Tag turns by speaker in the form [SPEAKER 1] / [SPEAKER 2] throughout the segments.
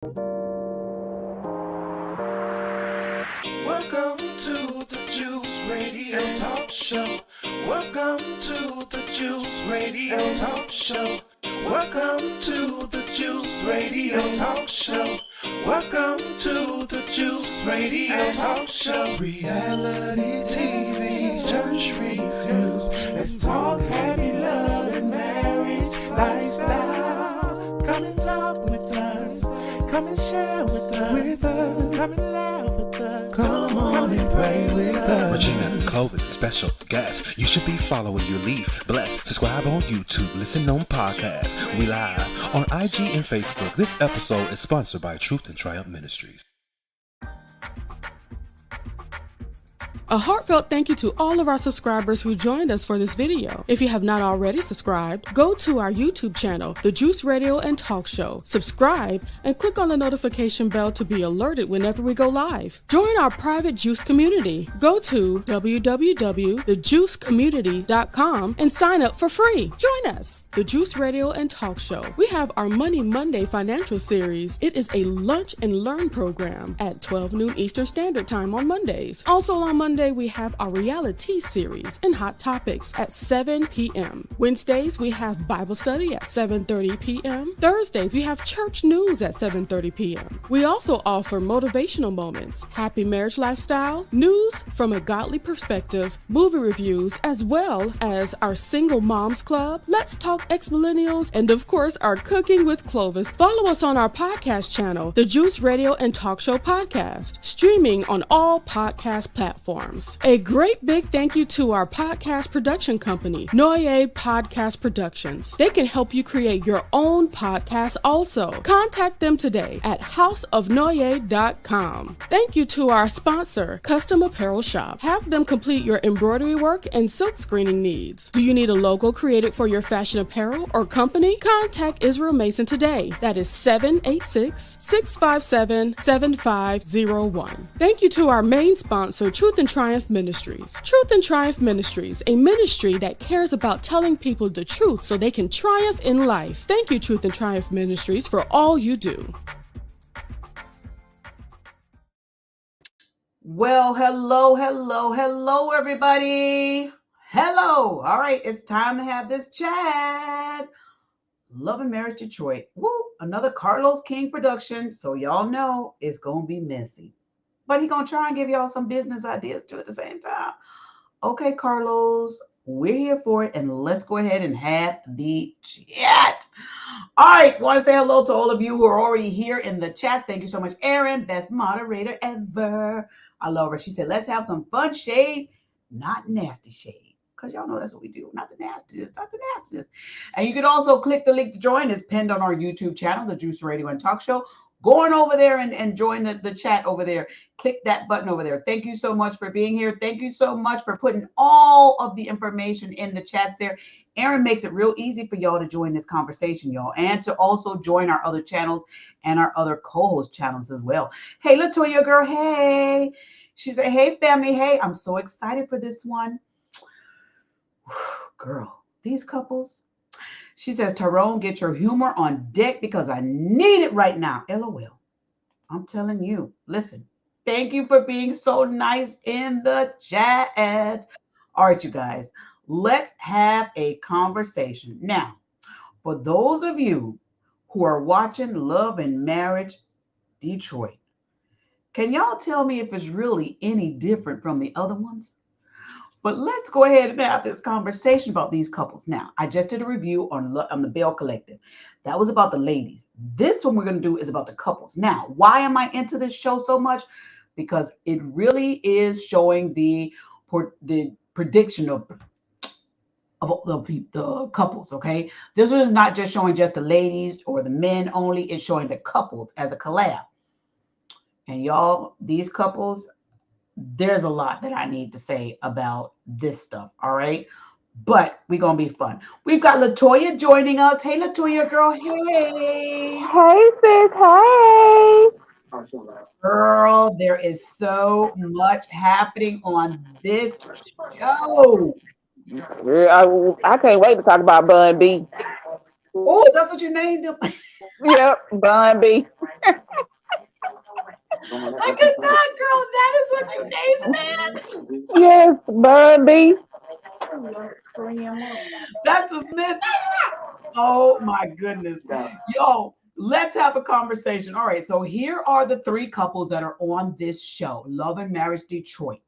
[SPEAKER 1] Welcome to the Juice Radio Talk Show. Welcome to the Juice Radio Talk Show. Welcome to the Juice Radio Talk Show. Welcome to the Juice Radio Talk Show. Reality TV, church reviews. Let's talk happy love and marriage lifestyle. Come and talk with us. Come and share with us. Come and laugh with us. Come on and pray with us.
[SPEAKER 2] Regina Clovis, special guest. You should be following your lead. Bless. Subscribe on YouTube. Listen on podcasts. We live on IG and Facebook. This episode is sponsored by Truth and Triumph Ministries.
[SPEAKER 3] A heartfelt thank you to all of our subscribers who joined us for this video. If you have not already subscribed, go to our YouTube channel, The Juice Radio and Talk Show. Subscribe and click on the notification bell to be alerted whenever we go live. Join our private Juice community. Go to www.thejuicecommunity.com and sign up for free. Join us, The Juice Radio and Talk Show. We have our Money Monday financial series. It is a lunch and learn program at 12 noon Eastern Standard Time on Mondays. Also on Monday, we have our reality series and hot topics at 7 p.m. Wednesdays, we have Bible study at 7:30 p.m. Thursdays, we have church news at 7:30 p.m. We also offer motivational moments, happy marriage lifestyle, news from a godly perspective, movie reviews, as well as our single moms club, Let's Talk Ex-Millennials, and of course, our Cooking with Clovis. Follow us on our podcast channel, The Juice Radio and Talk Show Podcast, streaming on all podcast platforms. A great big thank you to our podcast production company, Noye Podcast Productions. They can help you create your own podcast also. Contact them today at houseofnoye.com. Thank you to our sponsor, Custom Apparel Shop. Have them complete your embroidery work and silk screening needs. Do you need a logo created for your fashion apparel or company? Contact Israel Mason today. That is 786-657-7501. Thank you to our main sponsor, Truth and Triumph Ministries. Truth and Triumph Ministries, a ministry that cares about telling people the truth so they can triumph in life. Thank you, Truth and Triumph Ministries, for all you do.
[SPEAKER 4] Well, hello, everybody. Hello. All right, it's time to have this chat. Love and Marriage Detroit. Woo, another Carlos King production. So y'all know it's going to be messy. But he's going to try and give y'all some business ideas too at the same time. Okay, Carlos, we're here for it. And let's go ahead and have the chat. All right. Want to say hello to all of you who are already here in the chat. Thank you so much, Erin. Best moderator ever. I love her. She said, let's have some fun shade, not nasty shade. Because y'all know that's what we do. Not the nastiness. And you can also click the link to join. It's pinned on our YouTube channel, The Juice Radio and Talk Show. Go on over there and join the chat over there. Click that button over there. Thank you so much for being here. Thank you so much for putting all of the information in the chat there. Erin makes it real easy for y'all to join this conversation, y'all, and to also join our other channels and our other co-host channels as well. Hey, Latoya girl, hey. She said, hey, family, hey. I'm so excited for this one. Girl, these couples. She says, Tyrone, get your humor on deck because I need it right now. LOL. I'm telling you. Listen, thank you for being so nice in the chat. All right, you guys, let's have a conversation. Now, for those of you who are watching Love and Marriage Detroit, can y'all tell me if it's really any different from the other ones? But let's go ahead and have this conversation about these couples. Now, I just did a review on the Bell Collective. That was about the ladies. This one we're going to do is about the couples. Now, why am I into this show so much? Because it really is showing the prediction of the couples, okay? This one is not just showing just the ladies or the men only. It's showing the couples as a collab. And y'all, these couples, there's a lot that I need to say about this stuff, all right? But we're going to be fun. We've got Latoya joining us. Hey, Latoya, girl. Hey.
[SPEAKER 5] Hey, sis. Hey.
[SPEAKER 4] Girl, there is so much happening on this show.
[SPEAKER 5] I can't wait to talk about Bun B.
[SPEAKER 4] Oh, that's what you named him.
[SPEAKER 5] Yep, Bun B.
[SPEAKER 4] I could not, girl. That is what you named the man.
[SPEAKER 5] Yes, Bun B.
[SPEAKER 4] That's the Smith. Oh my goodness. Yo, let's have a conversation. All right. So here are the three couples that are on this show, Love and Marriage Detroit.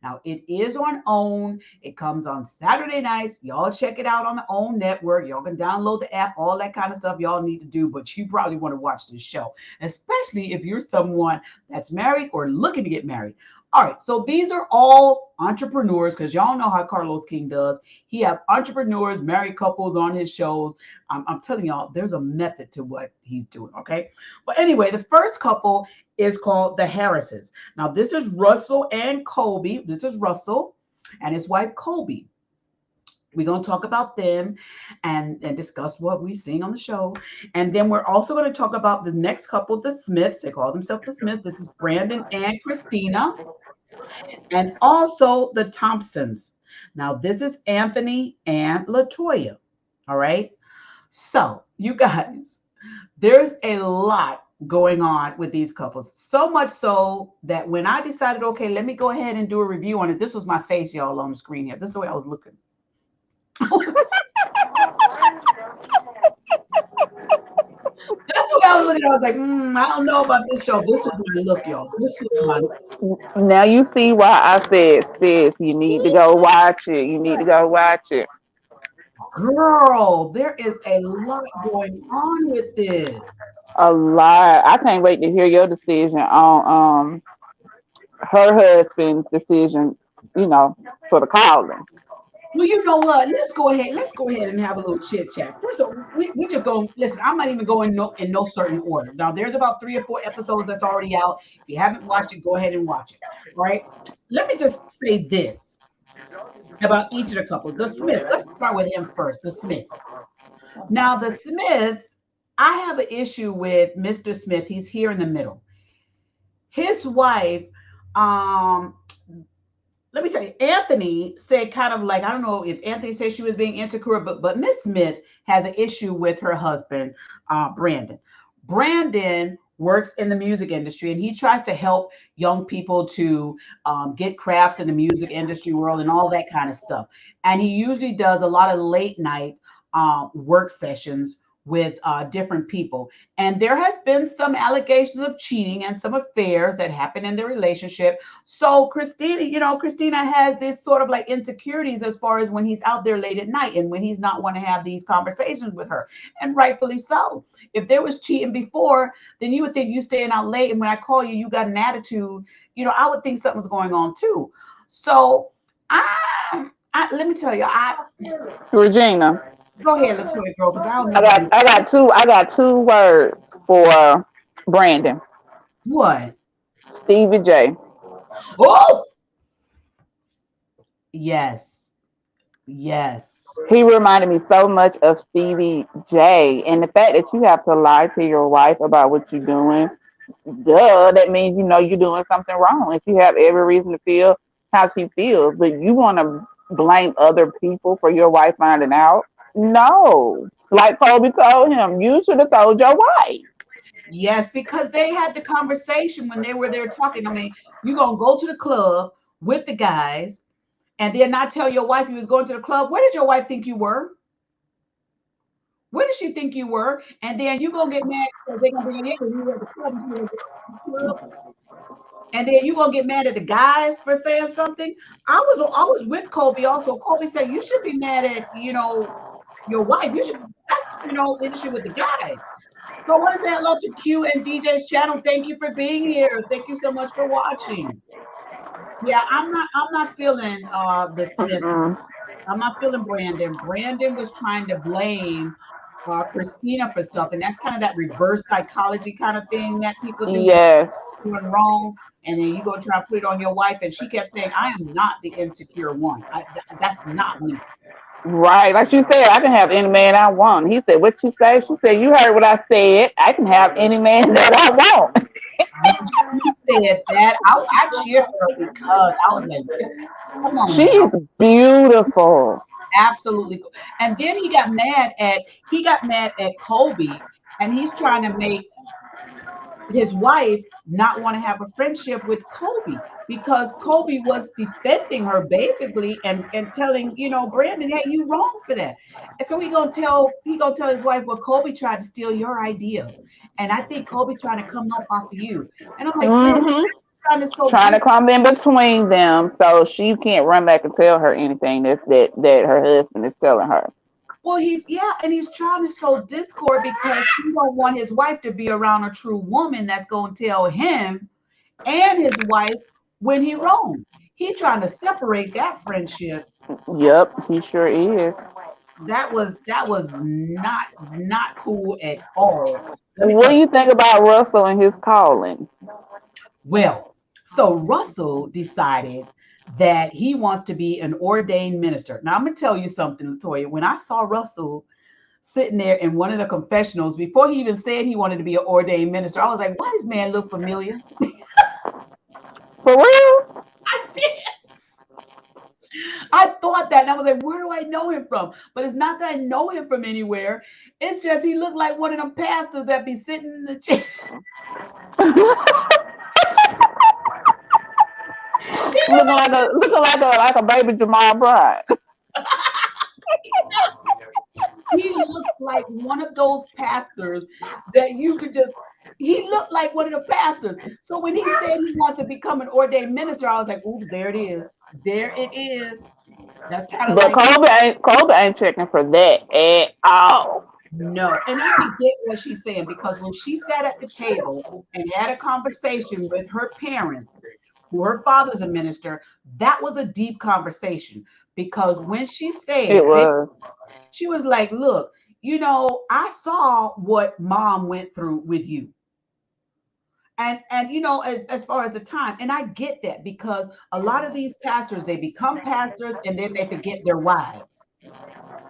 [SPEAKER 4] Now it is on OWN. It comes on Saturday nights. Y'all check it out on the OWN network. Y'all can download the app, all that kind of stuff y'all need to do. But you probably want to watch this show, especially if you're someone that's married or looking to get married. All right, so these are all entrepreneurs because y'all know how Carlos King does. He have entrepreneurs, married couples on his shows. I'm telling y'all, there's a method to what he's doing, okay? But anyway, the first couple is called the Harrises. Now, this is Russell and Colby. This is Russell and his wife, Colby. We're going to talk about them and discuss what we've seen on the show. And then we're also going to talk about the next couple, the Smiths. They call themselves the Smiths. This is Brandon and Christina. And also the Thompsons. Now, this is Anthony and LaToya. All right. So, you guys, there's a lot going on with these couples. So much so that when I decided, okay, let me go ahead and do a review on it. This was my face, y'all, on the screen here. This is the way I was looking. That's the way I was looking. I was like, I don't know about this show. This was my look, y'all. This was my
[SPEAKER 5] Now you see why I said, sis, you need to go watch it. You need to go watch it.
[SPEAKER 4] girl. There is a lot going on with this.
[SPEAKER 5] A lot. I can't wait to hear your decision on her husband's decision, for the calling.
[SPEAKER 4] Well, you know what? Let's go ahead. Let's go ahead and have a little chit chat. First of all, we just go. Listen, I'm not even going in no certain order. Now, there's about 3 or 4 episodes that's already out. If you haven't watched it, go ahead and watch it. All right. Let me just say this about each of the couples. The Smiths. Let's start with him first. The Smiths. Now, the Smiths. I have an issue with Mr. Smith. He's here in the middle. His wife. Let me tell you, Anthony said kind of like, I don't know if Anthony said she was being insecure, but Miss Smith has an issue with her husband, Brandon. Brandon works in the music industry and he tries to help young people to get crafts in the music industry world and all that kind of stuff. And he usually does a lot of late night work sessions with different people. And there has been some allegations of cheating and some affairs that happen in their relationship. So Christina has this sort of like insecurities as far as when he's out there late at night and when he's not want to have these conversations with her. And rightfully so. If there was cheating before, then you would think you staying out late. And when I call you, you got an attitude, I would think something's going on too. So let me tell you,
[SPEAKER 5] Regina.
[SPEAKER 4] Go ahead, LaToya, girl, because I don't know.
[SPEAKER 5] I got two words for Brandon.
[SPEAKER 4] What?
[SPEAKER 5] Stevie J.
[SPEAKER 4] Oh, yes.
[SPEAKER 5] He reminded me so much of Stevie J. And the fact that you have to lie to your wife about what you're doing, that means you're doing something wrong. If you have every reason to feel how she feels, but you want to blame other people for your wife finding out. No, like Colby told him, you should have told your wife.
[SPEAKER 4] Yes, because they had the conversation when they were there talking. I mean, you're going to go to the club with the guys and then not tell your wife you was going to the club. Where did your wife think you were? Where did she think you were? And then you're going to get mad because they're going to bring you in because you were at the club. And you were at the club. And then you're going to get mad at the guys for saying something. I was with Colby also. Colby said, you should be mad at, your wife. You should, the issue with the guys. So I want to say hello to Q and DJ's channel. Thank you for being here. Thank you so much for watching. Yeah, I'm not feeling the Smith. I'm not feeling Brandon. Brandon was trying to blame Christina for stuff, and that's kind of that reverse psychology kind of thing that people do.
[SPEAKER 5] Yes.
[SPEAKER 4] Doing wrong, and then you go try to put it on your wife, and she kept saying, "I am not the insecure one. That's not me."
[SPEAKER 5] Right, like she said, I can have any man I want. He said, "What you say?" She said, "You heard what I said. I can have any man that I want."
[SPEAKER 4] When she said that, I cheered for her because I was like, "Come on."
[SPEAKER 5] She is beautiful.
[SPEAKER 4] absolutely. And then he got mad at Kobe, and he's trying to make his wife not want to have a friendship with Kobe because Kobe was defending her basically and telling, Brandon, hey, you wrong for that. And so he gonna tell his wife, well, Kobe tried to steal your idea. And I think Kobe trying to come up off of you. And I'm like, Brandon, trying to
[SPEAKER 5] trying to come in between them so she can't run back and tell her anything that her husband is telling her.
[SPEAKER 4] Well, he's trying to sow discord because he don't want his wife to be around a true woman that's going to tell him and his wife when he wrong. He trying to separate that friendship.
[SPEAKER 5] Yep, he sure is.
[SPEAKER 4] That was not cool at all.
[SPEAKER 5] What do you think about Russell and his calling?
[SPEAKER 4] Well, so Russell decided that he wants to be an ordained minister. Now, I'm going to tell you something, Latoya. When I saw Russell sitting there in one of the confessionals, before he even said he wanted to be an ordained minister, I was like, why does this man look familiar?
[SPEAKER 5] For real?
[SPEAKER 4] I did. I thought that, and I was like, where do I know him from? But it's not that I know him from anywhere. It's just he looked like one of them pastors that be sitting in the chair.
[SPEAKER 5] looking like a baby Jamal Bryant.
[SPEAKER 4] He looked like one of those pastors that you could just. He looked like one of the pastors. So when he said he wants to become an ordained minister, I was like, "Oops, there it is. There it is." That's kind of.
[SPEAKER 5] But Kobe ain't checking for that at all.
[SPEAKER 4] No, and I can get what she's saying because when she sat at the table and had a conversation with her parents, who her father's a minister, that was a deep conversation because when she said she was like, look, I saw what mom went through with you. And as far as the time, and I get that because a lot of these pastors, they become pastors and then they forget their wives.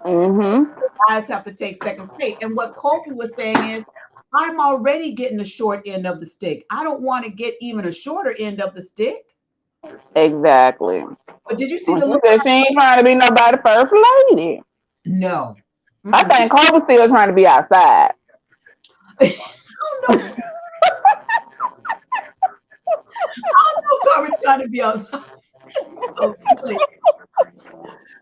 [SPEAKER 5] Mm-hmm.
[SPEAKER 4] Wives have to take second place. And what Kobe was saying is, I'm already getting the short end of the stick. I don't want to get even a shorter end of the stick.
[SPEAKER 5] Exactly.
[SPEAKER 4] But did you see the
[SPEAKER 5] look? She ain't trying to be nobody's first lady.
[SPEAKER 4] No. Mm-hmm.
[SPEAKER 5] I think Kobe's still trying to be outside.
[SPEAKER 4] I don't know. Kobe's trying to be outside. So silly.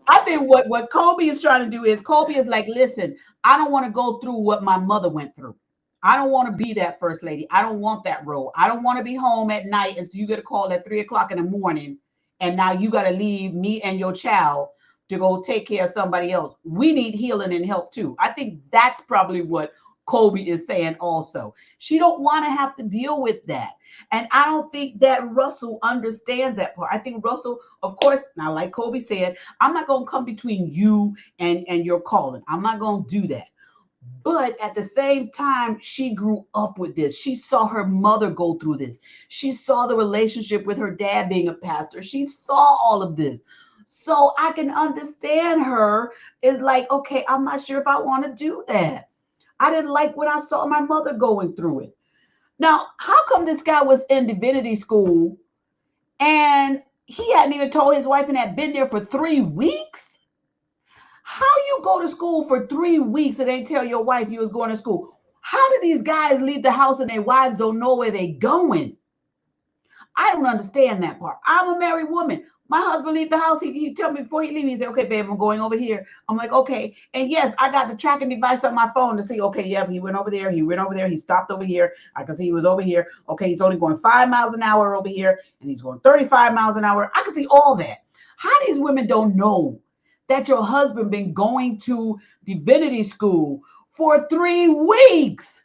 [SPEAKER 4] I think what Kobe is trying to do is Kobe is like, listen, I don't want to go through what my mother went through. I don't want to be that first lady. I don't want that role. I don't want to be home at night and so you get a call at 3:00 in the morning and now you got to leave me and your child to go take care of somebody else. We need healing and help too. I think that's probably what Kobe is saying also. She don't want to have to deal with that. And I don't think that Russell understands that part. I think Russell, of course, now like Kobe said, I'm not going to come between you and your calling. I'm not going to do that. But at the same time, she grew up with this. She saw her mother go through this. She saw the relationship with her dad being a pastor. She saw all of this. So I can understand her is like, okay, I'm not sure if I want to do that. I didn't like when I saw my mother going through it. Now, how come this guy was in divinity school and he hadn't even told his wife and had been there for 3 weeks? How you go to school for 3 weeks and they tell your wife you was going to school? How do these guys leave the house and their wives don't know where they're going? I don't understand that part. I'm a married woman. My husband leave the house. He tell me before he leave, he said, okay, babe, I'm going over here. I'm like, okay. And yes, I got the tracking device on my phone to see, okay, yeah, he went over there. He stopped over here. I can see he was over here. Okay, he's only going 5 miles an hour over here. And he's going 35 miles an hour. I can see all that. How these women don't know that your husband been going to divinity school for 3 weeks?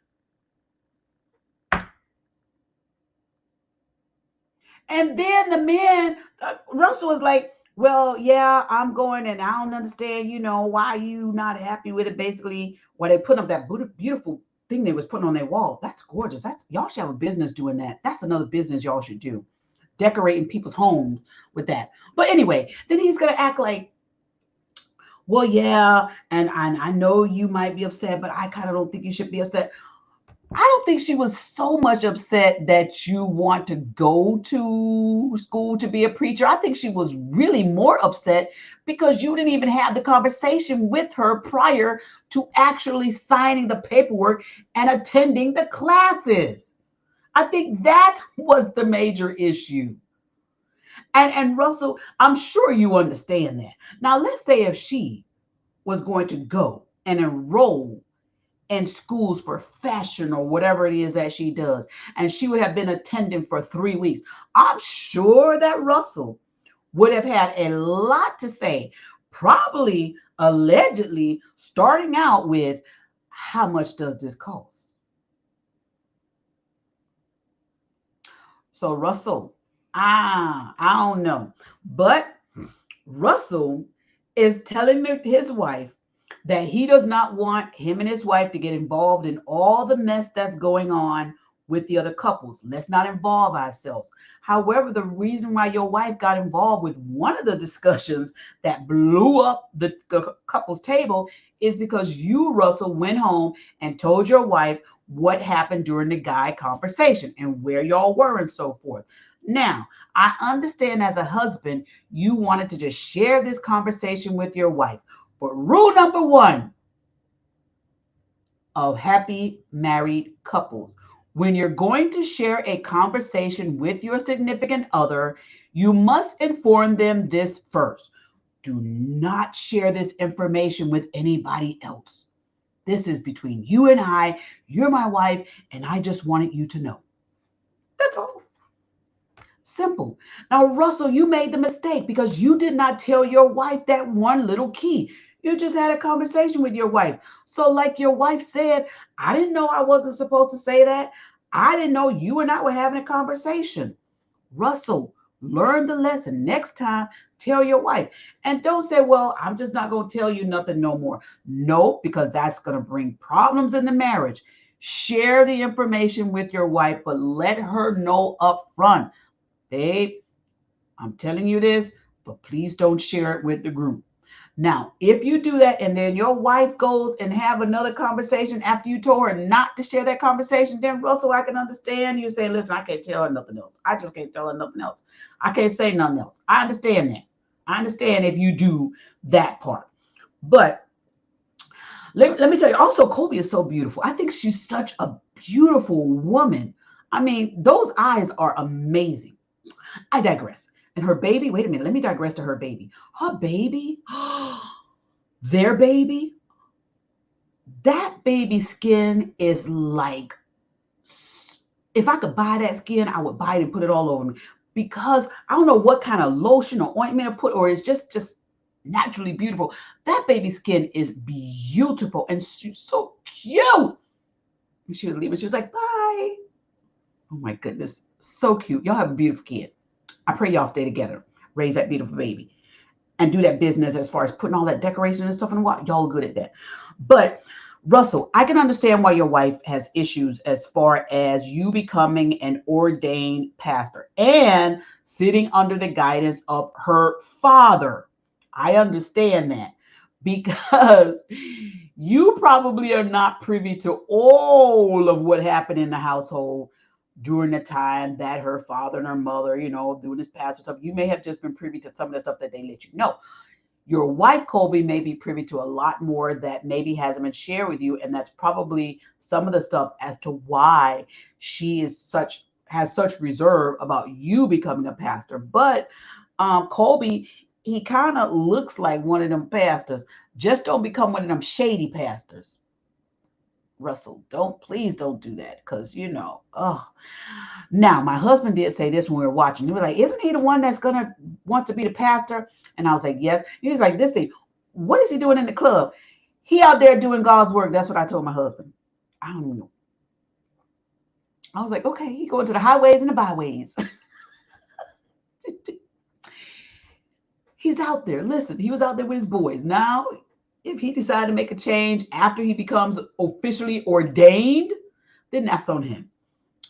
[SPEAKER 4] And then the man, Russell was like, well, yeah, I'm going and I don't understand, why you not happy with it. Basically, why they put up that beautiful thing they was putting on their wall. That's gorgeous. Y'all should have a business doing that. That's another business y'all should do. Decorating people's homes with that. But anyway, then he's going to act like, well, yeah, and I know you might be upset, but I kind of don't think you should be upset. I don't think she was so much upset that you want to go to school to be a preacher. I think she was really more upset because you didn't even have the conversation with her prior to actually signing the paperwork and attending the classes. I think that was the major issue. And Russell, I'm sure you understand that. Now, let's say if she was going to go and enroll in schools for fashion or whatever it is that she does, and she would have been attending for 3 weeks, I'm sure that Russell would have had a lot to say, probably allegedly starting out with, how much does this cost? So Russell, I don't know, but Russell is telling his wife that he does not want him and his wife to get involved in all the mess that's going on with the other couples. Let's not involve ourselves. However, the reason why your wife got involved with one of the discussions that blew up the couple's table is because you, Russell, went home and told your wife what happened during the guy conversation and where y'all were and so forth. Now, I understand as a husband, you wanted to just share this conversation with your wife. But rule number one of happy married couples, when you're going to share a conversation with your significant other, you must inform them this first. Do not share this information with anybody else. This is between you and I. You're my wife, and I just wanted you to know. That's all. Simple. Now, Russell, you made the mistake because you did not tell your wife that one little key. You just had a conversation with your wife. So like your wife said, I didn't know I wasn't supposed to say that. I didn't know you and I were having a conversation. Russell, learn the lesson. Next time, tell your wife. And don't say, well, I'm just not going to tell you nothing no more. No, because that's going to bring problems in the marriage. Share the information with your wife, but let her know up front. Babe, I'm telling you this, but please don't share it with the group. Now, if you do that and then your wife goes and have another conversation after you told her not to share that conversation, then Russell, I can understand you saying, listen, I can't tell her nothing else. I just can't tell her nothing else. I can't say nothing else. I understand that. I understand if you do that part. But let me tell you, also, Colby is so beautiful. I think she's such a beautiful woman. I mean, those eyes are amazing. I digress. And her baby, wait a minute, let me digress to her baby. Her baby, their baby, that baby skin is like, if I could buy that skin, I would buy it and put it all over me. Because I don't know what kind of lotion or ointment to put, or it's just naturally beautiful. That baby skin is beautiful and she's so cute. When she was leaving, she was like, bye. Oh my goodness, so cute. Y'all have a beautiful kid. I pray y'all stay together, raise that beautiful baby, and do that business as far as putting all that decoration and stuff in the water. Y'all are good at that. But Russell, I can understand why your wife has issues as far as you becoming an ordained pastor and sitting under the guidance of her father. I understand that because you probably are not privy to all of what happened in the household during the time that her father and her mother, doing this pastor stuff. You may have just been privy to some of the stuff that they let you know. Your wife, Colby, may be privy to a lot more that maybe hasn't been shared with you. And that's probably some of the stuff as to why she has such reserve about you becoming a pastor. But Colby, he kind of looks like one of them pastors. Just don't become one of them shady pastors. Russell, please don't do that. Because, Now, my husband did say this when we were watching. He was like, isn't he the one that's wants to be the pastor? And I was like, yes. He was like, what is he doing in the club? He out there doing God's work. That's what I told my husband. I don't know. I was like, okay, he going to the highways and the byways. He's out there. Listen, he was out there with his boys. Now, if he decided to make a change after he becomes officially ordained, then that's on him.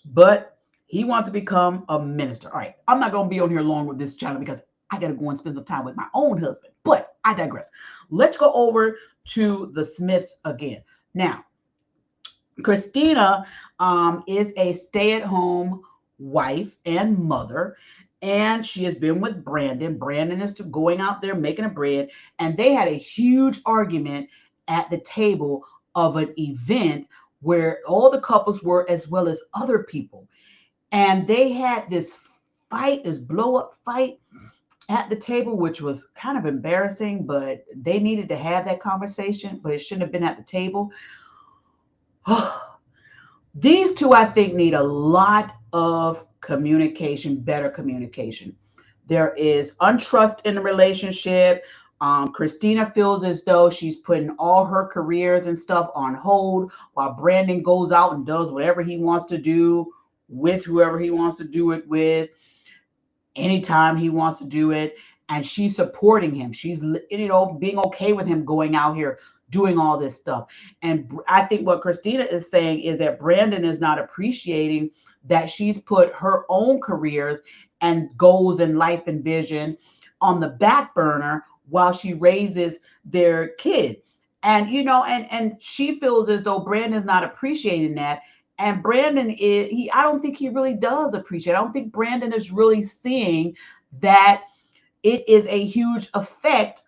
[SPEAKER 4] But he wants to become a minister. All right, I'm not going to be on here long with this channel because I got to go and spend some time with my own husband. But I digress. Let's go over to the Smiths again. Now, Christina is a stay-at-home wife and mother, and she has been with Brandon. Brandon is going out there making a bread, and they had a huge argument at the table of an event where all the couples were, as well as other people. And they had this fight, this blow-up fight at the table, which was kind of embarrassing, but they needed to have that conversation, but it shouldn't have been at the table. These two, I think, need a lot of communication, better communication. There is untrust in the relationship. Christina feels as though she's putting all her careers and stuff on hold while Brandon goes out and does whatever he wants to do with whoever he wants to do it with, anytime he wants to do it. And she's supporting him. She's, being okay with him going out here doing all this stuff. And I think what Christina is saying is that Brandon is not appreciating that she's put her own careers and goals and life and vision on the back burner while she raises their kid. And, and she feels as though Brandon's not appreciating that. And Brandon I don't think he really does appreciate it. I don't think Brandon is really seeing that it is a huge effect,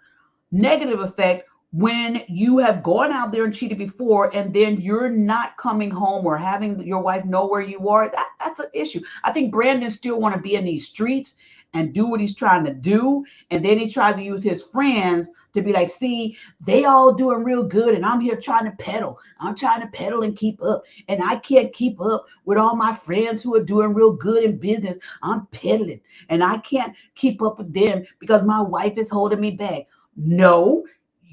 [SPEAKER 4] negative effect, when you have gone out there and cheated before, and then you're not coming home or having your wife know where you are. That's an issue. I think Brandon still want to be in these streets and do what he's trying to do. And then he tries to use his friends to be like, see, they all doing real good, and I'm here trying to pedal. I'm trying to pedal and keep up. And I can't keep up with all my friends who are doing real good in business. I'm pedaling, and I can't keep up with them because my wife is holding me back. No,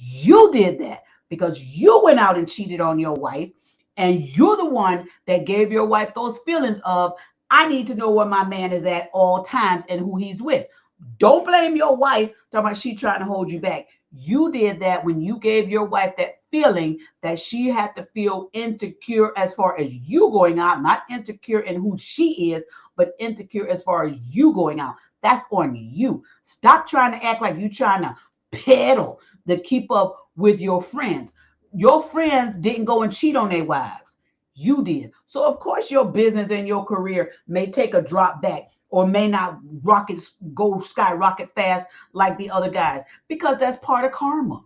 [SPEAKER 4] you did that because you went out and cheated on your wife, and you're the one that gave your wife those feelings of, I need to know where my man is at all times and who he's with. Don't blame your wife talking about she trying to hold you back. You did that when you gave your wife that feeling that she had to feel insecure as far as you going out, not insecure in who she is, but insecure as far as you going out. That's on you. Stop trying to act like you trying to pedal to keep up with your friends. Your friends didn't go and cheat on their wives. You did. So of course your business and your career may take a drop back or may not go skyrocket fast like the other guys, because that's part of karma.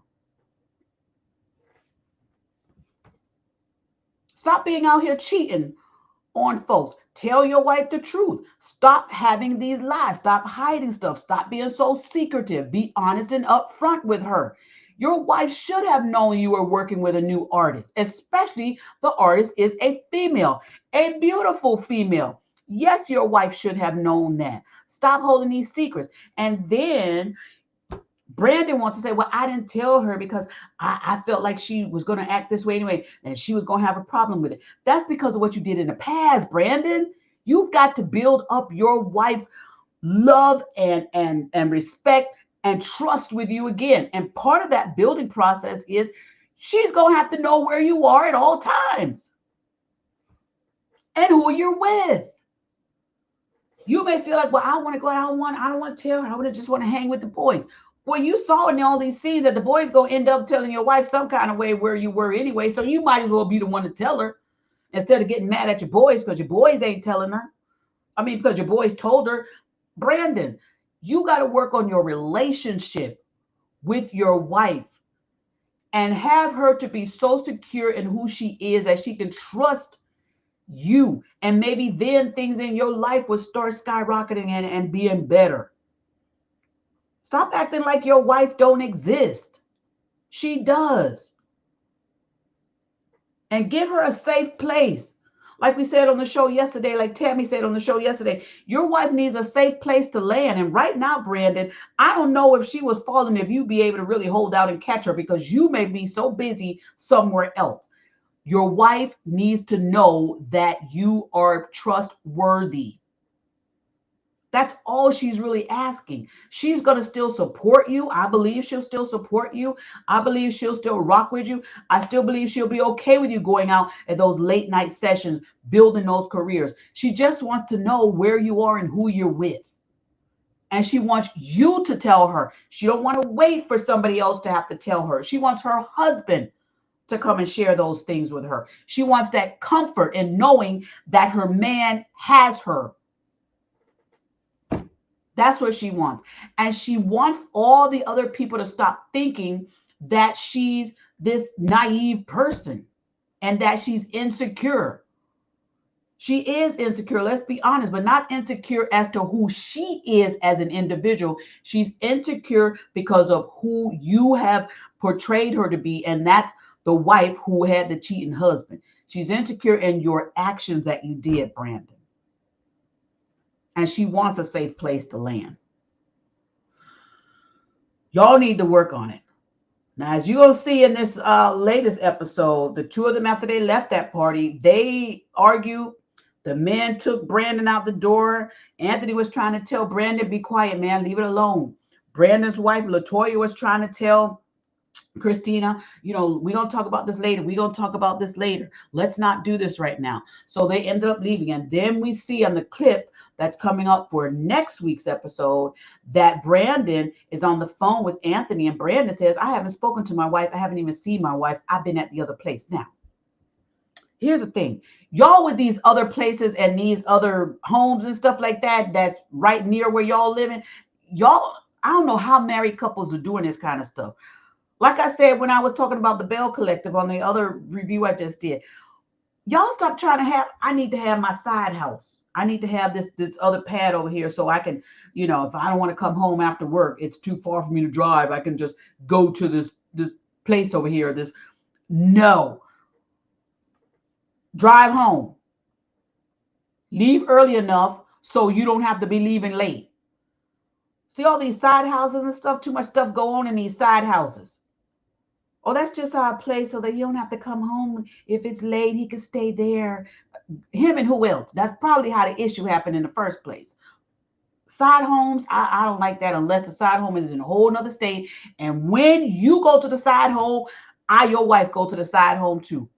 [SPEAKER 4] Stop being out here cheating on folks. Tell your wife the truth. Stop having these lies. Stop hiding stuff. Stop being so secretive. Be honest and upfront with her. Your wife should have known you were working with a new artist, especially the artist is a female, a beautiful female. Yes, your wife should have known that. Stop holding these secrets. And then Brandon wants to say, well, I didn't tell her because I felt like she was going to act this way anyway, and she was going to have a problem with it. That's because of what you did in the past, Brandon. You've got to build up your wife's love and respect and trust with you again. And part of that building process is she's going to have to know where you are at all times and who you're with. You may feel like, well, I want to go out. I don't want to tell her. I just want to hang with the boys. Well, you saw in all these scenes that the boys going to end up telling your wife some kind of way where you were anyway. So you might as well be the one to tell her instead of getting mad at your boys because your boys ain't telling her. I mean, because your boys told her. Brandon, you got to work on your relationship with your wife and have her to be so secure in who she is that she can trust you. And maybe then things in your life will start skyrocketing and being better. Stop acting like your wife don't exist. She does. And give her a safe place. Like we said on the show yesterday, like Tammy said on the show yesterday, your wife needs a safe place to land. And right now, Brandon, I don't know if she was falling, if you'd be able to really hold out and catch her because you may be so busy somewhere else. Your wife needs to know that you are trustworthy. That's all she's really asking. She's going to still support you. I believe she'll still support you. I believe she'll still rock with you. I still believe she'll be okay with you going out at those late night sessions, building those careers. She just wants to know where you are and who you're with. And she wants you to tell her. She don't want to wait for somebody else to have to tell her. She wants her husband to come and share those things with her. She wants that comfort in knowing that her man has her. That's what she wants. And she wants all the other people to stop thinking that she's this naive person and that she's insecure. She is insecure, let's be honest, but not insecure as to who she is as an individual. She's insecure because of who you have portrayed her to be, and that's the wife who had the cheating husband. She's insecure in your actions that you did, Brandon. And she wants a safe place to land. Y'all need to work on it. Now, as you're going to see in this latest episode, the two of them, after they left that party, they argued. The men took Brandon out the door. Anthony was trying to tell Brandon, be quiet, man, leave it alone. Brandon's wife, Latoya, was trying to tell Christina, we're going to talk about this later. We're going to talk about this later. Let's not do this right now. So they ended up leaving. And then we see on the clip that's coming up for next week's episode that Brandon is on the phone with Anthony. And Brandon says, I haven't spoken to my wife. I haven't even seen my wife. I've been at the other place. Now, here's the thing. Y'all with these other places and these other homes and stuff like that, that's right near where y'all living. Y'all, I don't know how married couples are doing this kind of stuff. Like I said, when I was talking about the Bell Collective on the other review I just did, y'all stop trying to have, I need to have my side house. I need to have this other pad over here so I can, if I don't want to come home after work, it's too far for me to drive. I can just go to this place over here. No. Drive home. Leave early enough so you don't have to be leaving late. See all these side houses and stuff? Too much stuff go on in these side houses. Oh, that's just our place so that you don't have to come home. If it's late, he can stay there. Him and who else? That's probably how the issue happened in the first place. Side homes, I don't like that unless the side home is in a whole nother state. And when you go to the side home, your wife, go to the side home too.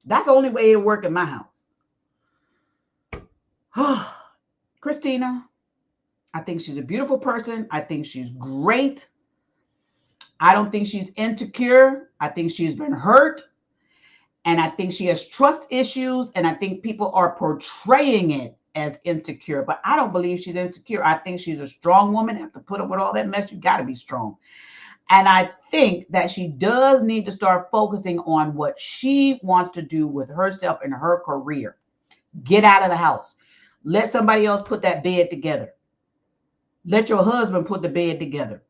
[SPEAKER 4] That's the only way it'll work in my house. Christina, I think she's a beautiful person. I think she's great. I don't think she's insecure. I think she's been hurt. And I think she has trust issues. And I think people are portraying it as insecure. But I don't believe she's insecure. I think she's a strong woman. Have to put up with all that mess. You got to be strong. And I think that she does need to start focusing on what she wants to do with herself and her career. Get out of the house. Let somebody else put that bed together. Let your husband put the bed together.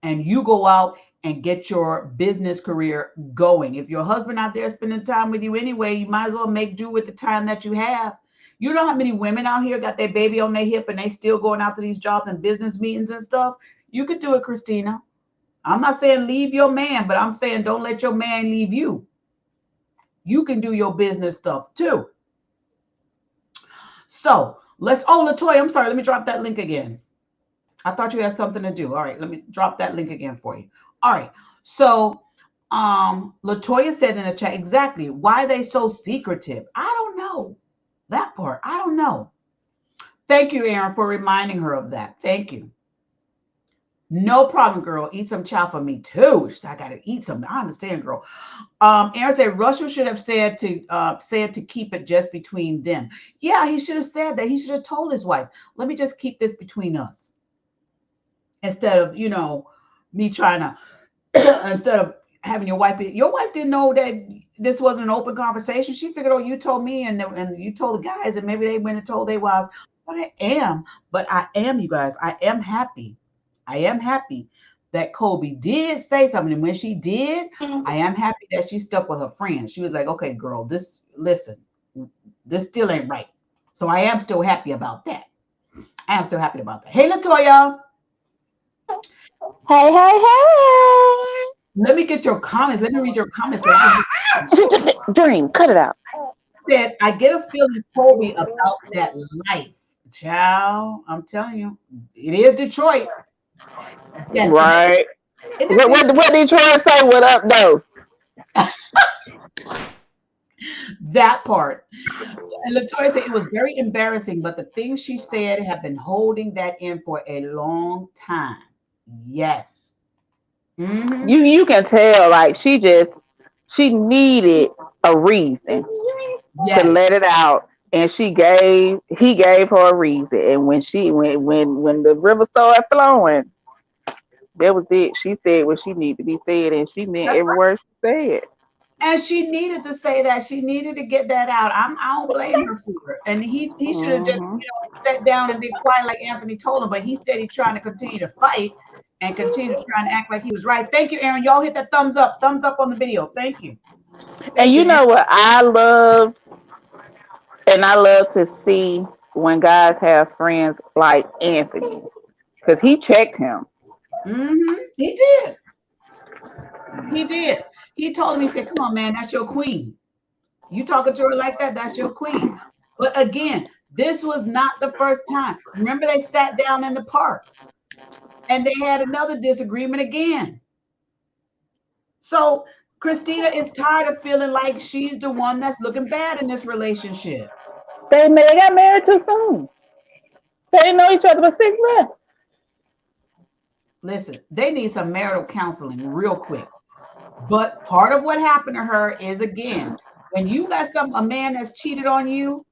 [SPEAKER 4] And you go out and get your business career going. If your husband out there spending time with you anyway, you might as well make do with the time that you have. You know how many women out here got their baby on their hip and they still going out to these jobs and business meetings and stuff? You could do it, Christina. I'm not saying leave your man, but I'm saying don't let your man leave you. You can do your business stuff too. So Latoya, I'm sorry. Let me drop that link again. I thought you had something to do. All right, let me drop that link again for you. All right. So Latoya said in the chat, exactly, why are they so secretive? I don't know that part. I don't know. Thank you, Aaron, for reminding her of that. Thank you. No problem, girl. Eat some chow for me too. I got to eat something. I understand, girl. Aaron said Russell should have said to keep it just between them. Yeah, he should have said that. He should have told his wife, let me just keep this between us. Instead of, me trying to, instead of having your wife didn't know that this wasn't an open conversation. She figured, oh, you told me and you told the guys and maybe they went and told their wives. But I am, you guys, I am happy that Kobe did say something. And when she did, I am happy that she stuck with her friend. She was like, okay, girl, this still ain't right. So I am still happy about that. Hey, Latoya.
[SPEAKER 5] Hey.
[SPEAKER 4] Let me get your comments. Let me read your comments.
[SPEAKER 5] Dream, cut it out.
[SPEAKER 4] Said, I get a feeling, Kobe, about that life. Child, I'm telling you, it is Detroit. Yes,
[SPEAKER 5] right. What did Detroit say? What up, though?
[SPEAKER 4] That part. And Latoya said it was very embarrassing, but the things she said have been holding that in for a long time. Yes. Mm-hmm.
[SPEAKER 5] You can tell, like she just she needed a reason
[SPEAKER 4] Yes.
[SPEAKER 5] to let it out. And he gave her a reason. And when the river started flowing, that was it. She said what she needed to be said, and she meant
[SPEAKER 4] That's
[SPEAKER 5] every
[SPEAKER 4] right.
[SPEAKER 5] word she said.
[SPEAKER 4] And she needed to say that. She needed to get that out. I don't blame her for it. And he should have just,
[SPEAKER 5] Hmm
[SPEAKER 4] sat down and be quiet like Anthony told him, but he steady trying to continue to fight and continue to try and act like he was right. Thank you, Aaron. Y'all hit that thumbs up on the video. Thank you.
[SPEAKER 5] And
[SPEAKER 4] Thank
[SPEAKER 5] you
[SPEAKER 4] you, Aaron.
[SPEAKER 5] know what I love? And I love to see when guys have friends like Anthony, because he checked him.
[SPEAKER 4] He did. He did. He told him, he said, come on, man, that's your queen. You talking to her like that, that's your queen. But again, this was not the first time. Remember, they sat down in the park and they had another disagreement again. So Christina is tired of feeling like she's the one that's looking bad in this relationship.
[SPEAKER 5] They got married too soon. They didn't know each other for 6 months.
[SPEAKER 4] Listen, they need some marital counseling real quick. But part of what happened to her is, again, when you got a man that's cheated on you,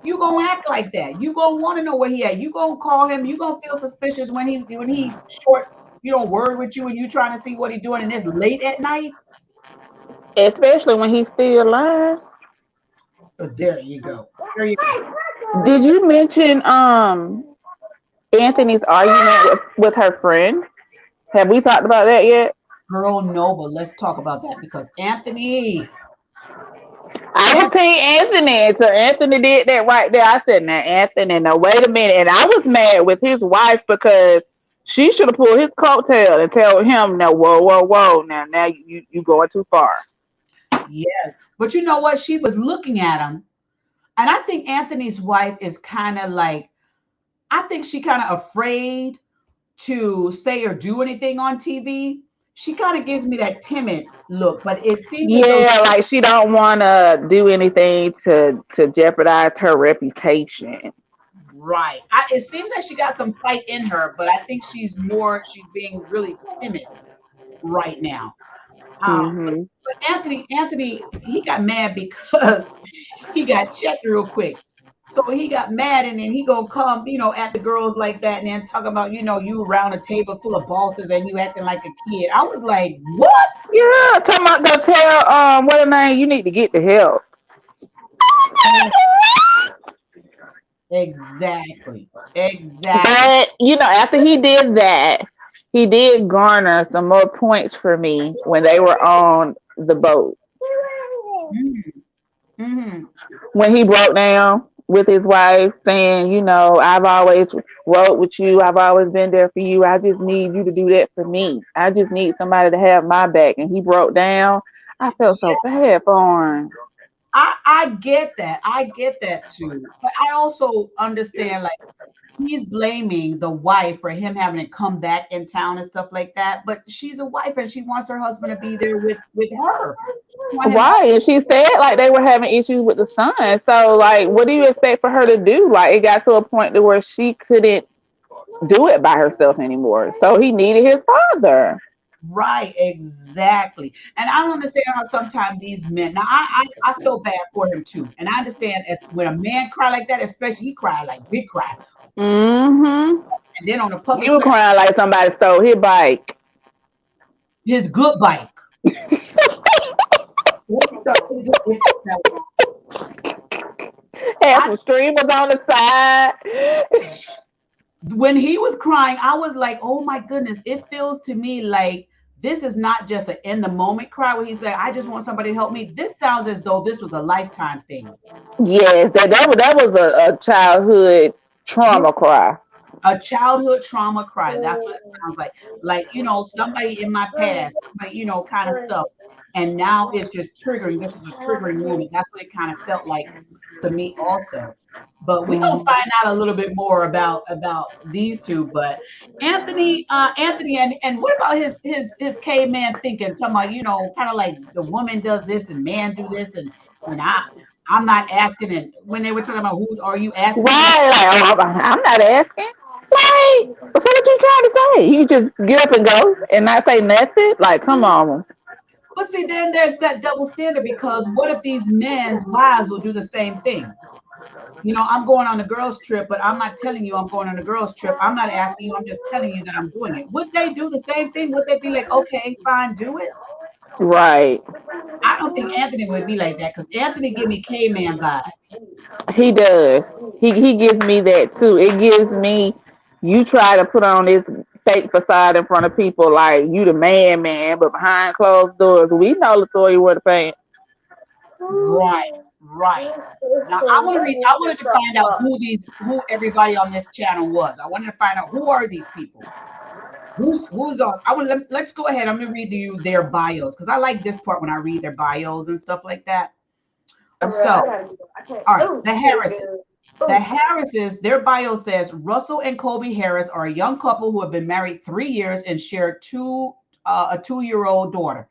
[SPEAKER 4] you gonna act like that. You gonna want to know where he at. You gonna call him. You gonna feel suspicious when he short, word with you, and you trying to see what he's doing, and it's late at night.
[SPEAKER 5] Especially when he's still alive.
[SPEAKER 4] But there you go. There you go.
[SPEAKER 5] Did you mention Anthony's argument with her friend? Have we talked about that yet?
[SPEAKER 4] Girl, no, but let's talk about that because Anthony.
[SPEAKER 5] I was Team Anthony, so Anthony did that right there. I said, now Anthony, now wait a minute. And I was mad with his wife because she should have pulled his coattail and tell him, now, whoa, now you going too far.
[SPEAKER 4] Yeah, but you know what? She was looking at him, and I think Anthony's wife is kind of like, I think she kind of afraid to say or do anything on TV. She kind of gives me that timid look, but it seems
[SPEAKER 5] like she don't want to do anything to jeopardize her reputation.
[SPEAKER 4] Right. It seems like she got some fight in her, but I think she's being really timid right now. But Anthony, he got mad because he got checked real quick. So he got mad, and then he gonna come, at the girls like that, and then talk about, you around a table full of bosses and you acting like a kid. I was like, what?
[SPEAKER 5] Yeah, come on, go tell what a name you need to get the help.
[SPEAKER 4] Exactly.
[SPEAKER 5] But after he did that, he did garner some more points for me when they were on the boat. When he broke down with his wife saying, I've always rode with you. I've always been there for you. I just need you to do that for me. I just need somebody to have my back. And he broke down. I felt so bad for him.
[SPEAKER 4] I get that. I get that too. But I also understand, like, he's blaming the wife for him having to come back in town and stuff like that. But she's a wife and she wants her husband to be there with her.
[SPEAKER 5] Right. And she said like they were having issues with the son. So like, what do you expect for her to do? Like, it got to a point to where she couldn't do it by herself anymore. So he needed his father.
[SPEAKER 4] Right, exactly. And I don't understand how sometimes these men, now I feel bad for him too. And I understand when a man cry like that, especially he cried like big cry. And then on the public,
[SPEAKER 5] you were crying like somebody stole his bike.
[SPEAKER 4] His good bike.
[SPEAKER 5] Had some streamers on the side.
[SPEAKER 4] When he was crying, I was like, oh my goodness, it feels to me like this is not just an in the moment cry where he's like, I just want somebody to help me. This sounds as though this was a lifetime thing.
[SPEAKER 5] Yes, that was a childhood trauma cry.
[SPEAKER 4] A childhood trauma cry. That's what it sounds like. Like, somebody in my past, kind of stuff. And now it's just triggering. This is a triggering moment. That's what it kind of felt like to me also. But we're gonna find out a little bit more about these two. But Anthony, and what about his caveman thinking? Talking about, kind of like the woman does this and man do this, and I'm not asking. And when they were talking about who are you asking?
[SPEAKER 5] Right, like, I'm not asking. Like, what you trying to say? You just get up and go and not say nothing? Like, come on.
[SPEAKER 4] But see, then there's that double standard because what if these men's wives will do the same thing? You know, I'm going on a girls' trip, but I'm not telling you I'm going on a girls' trip. I'm not asking you. I'm just telling you that I'm doing it. Would they do the same thing? Would they be like, okay, fine, do it?
[SPEAKER 5] Right.
[SPEAKER 4] I don't think Anthony would be like that because Anthony give me K-Man vibes.
[SPEAKER 5] He does. He gives me that too. It gives me, you try to put on this fake facade in front of people like you the man, but behind closed doors, we know Latoya wear the pants.
[SPEAKER 4] Right, right. Now I want to read. I wanted to find out who everybody on this channel was. I wanted to find out who are these people. Who's on? Let's go ahead. I'm gonna read you their bios because I like this part when I read their bios and stuff like that. So, all right, the Harrises. The Harrises, their bio says Russell and Colby Harris are a young couple who have been married 3 years and share a 2-year-old daughter.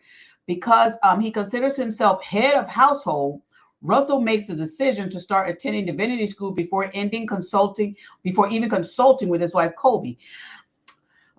[SPEAKER 4] Because he considers himself head of household, Russell makes the decision to start attending divinity school before even consulting with his wife Colby.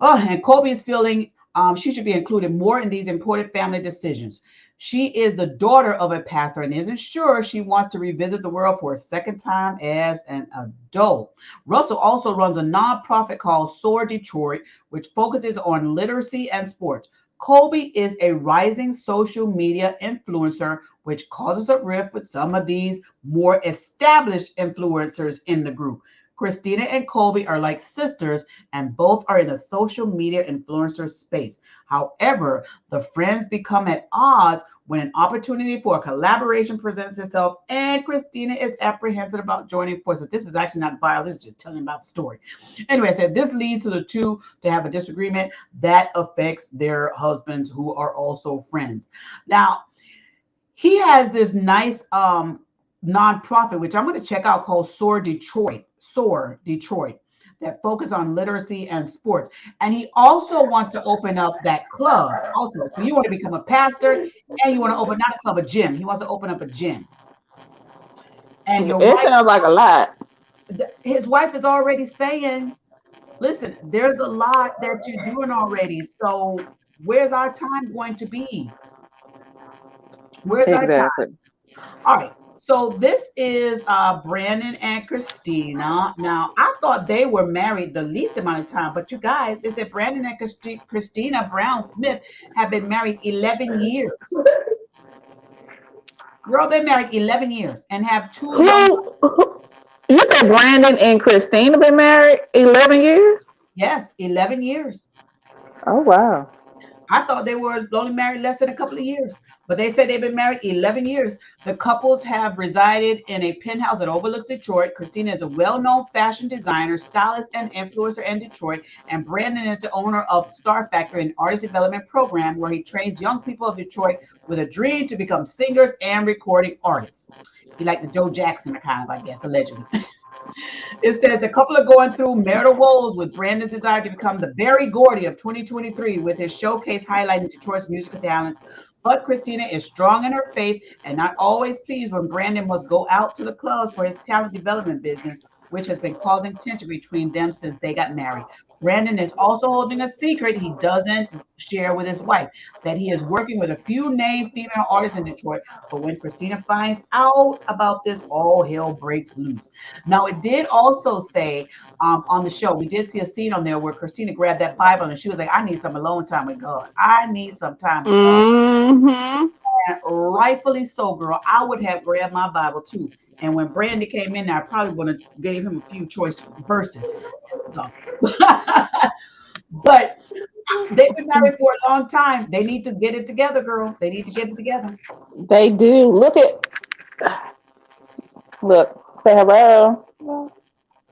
[SPEAKER 4] Oh, and Colby is feeling she should be included more in these important family decisions. She is the daughter of a pastor and isn't sure she wants to revisit the world for a second time as an adult. Russell also runs a nonprofit called SOAR Detroit, which focuses on literacy and sports. Colby is a rising social media influencer, which causes a rift with some of these more established influencers in the group. Christina and Colby are like sisters, and both are in the social media influencer space. However, the friends become at odds when an opportunity for a collaboration presents itself, and Christina is apprehensive about joining forces. This is actually not the bio, this is just telling about the story. Anyway, I said this leads to the two to have a disagreement that affects their husbands who are also friends. Now, he has this nice nonprofit, which I'm going to check out, called SOAR Detroit, that focus on literacy and sports. And he also wants to open up that club also. So you want to become a pastor and you want to open, not a club, a gym. He wants to open up a gym. And your
[SPEAKER 5] It
[SPEAKER 4] wife,
[SPEAKER 5] sounds like a lot.
[SPEAKER 4] his wife is already saying, listen, there's a lot that you're doing already. So where's our time going to be? Where's our time? All right. So this is Brandon and Christina. Now, I thought they were married the least amount of time, but you guys, it said Brandon and Christina Brown Smith have been married 11 years. Girl, they married 11 years and have two.
[SPEAKER 5] You said Brandon and Christina been married 11 years?
[SPEAKER 4] Yes, 11 years.
[SPEAKER 5] Oh, wow.
[SPEAKER 4] I thought they were only married less than a couple of years, but they said they've been married 11 years. The couples have resided in a penthouse that overlooks Detroit. Christina is a well-known fashion designer, stylist, and influencer in Detroit. And Brandon is the owner of Star Factory, an artist development program where he trains young people of Detroit with a dream to become singers and recording artists. He like the Joe Jackson kind of, I guess, allegedly. It says the couple are going through marital woes with Brandon's desire to become the Berry Gordy of 2023 with his showcase highlighting Detroit's musical talents. But Christina is strong in her faith and not always pleased when Brandon must go out to the clubs for his talent development business, which has been causing tension between them since they got married. Brandon is also holding a secret he doesn't share with his wife, that he is working with a few named female artists in Detroit. But when Christina finds out about this, all hell breaks loose. Now, it did also say on the show, we did see a scene on there where Christina grabbed that Bible and she was like, I need some alone time with God. I need some time with God. And rightfully so, girl. I would have grabbed my Bible too. And when Brandy came in there, I probably would have gave him a few choice verses and stuff. But they've been married for a long time. They need to get it together, girl. They need to get it together.
[SPEAKER 5] They do. Look. Say hello.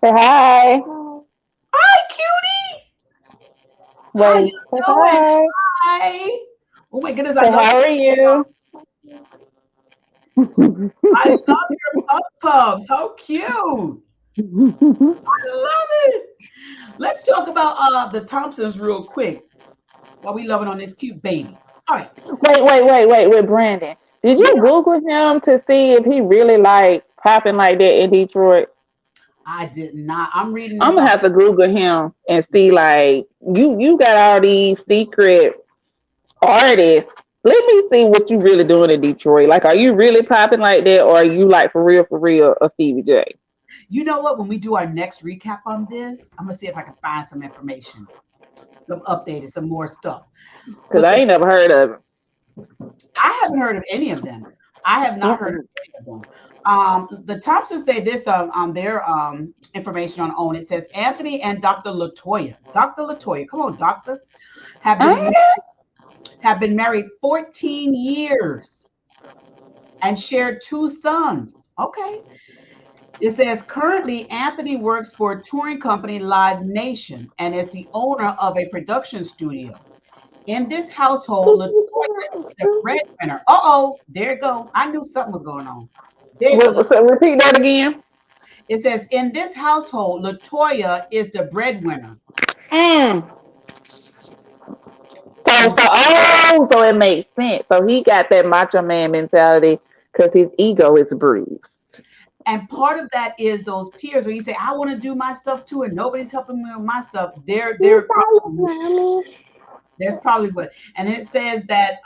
[SPEAKER 5] Say hi.
[SPEAKER 4] Hi, cutie.
[SPEAKER 5] Wait.
[SPEAKER 4] Hi. Hi. Oh my goodness.
[SPEAKER 5] How are you?
[SPEAKER 4] I love your puff-puffs. How cute. I love it. Let's talk about the Thompsons real quick while we loving on this cute baby. All right.
[SPEAKER 5] Wait, Brandon. Did you Google him to see if he really like popping like that in Detroit?
[SPEAKER 4] I did not. I'm reading this.
[SPEAKER 5] I'm gonna have to Google him and see like you got all these secret artists Let me see what you really doing in Detroit. Like, are you really popping like that, or are you like for real, a Stevie J?
[SPEAKER 4] You know what? When we do our next recap on this, I'm gonna see if I can find some information, some updated, some more stuff.
[SPEAKER 5] Because
[SPEAKER 4] But
[SPEAKER 5] I ain't never heard of it.
[SPEAKER 4] I haven't heard of any of them. I have not heard of any of them. The Thompsons say this on their information on OWN. It says Anthony and Dr. Latoya. Dr. Latoya, come on, doctor, have been have been married 14 years and shared 2 sons. Okay. It says currently Anthony works for touring company Live Nation and is the owner of a production studio. In this household, Latoya is the breadwinner. There you go. I knew something was going on. There you go.
[SPEAKER 5] So repeat that again.
[SPEAKER 4] It says in this household, Latoya is the breadwinner.
[SPEAKER 5] So it makes sense. So he got that macho man mentality because his ego is bruised.
[SPEAKER 4] And part of that is those tears where you say, I want to do my stuff too, and nobody's helping me with my stuff. There's probably what. And it says that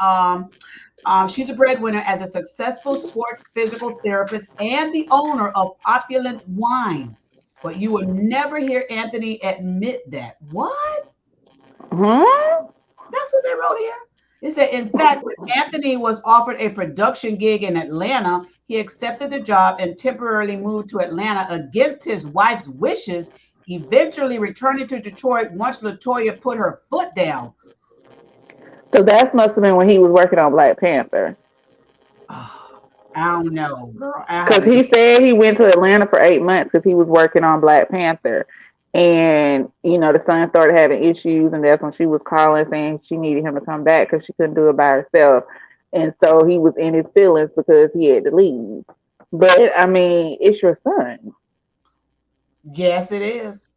[SPEAKER 4] she's a breadwinner as a successful sports physical therapist and the owner of Opulent Wines. But you will never hear Anthony admit that. What? That's what they wrote here. It said, in fact, when Anthony was offered a production gig in Atlanta, he accepted the job and temporarily moved to Atlanta against his wife's wishes, eventually returning to Detroit once Latoya put her foot down.
[SPEAKER 5] So that must have been when he was working on Black Panther.
[SPEAKER 4] Oh, I don't know, girl.
[SPEAKER 5] Because he said he went to Atlanta for 8 months because he was working on Black Panther. And, the son started having issues, and that's when she was calling saying she needed him to come back because she couldn't do it by herself. And so he was in his feelings because he had to leave. But, I mean, it's your son.
[SPEAKER 4] Yes, it is.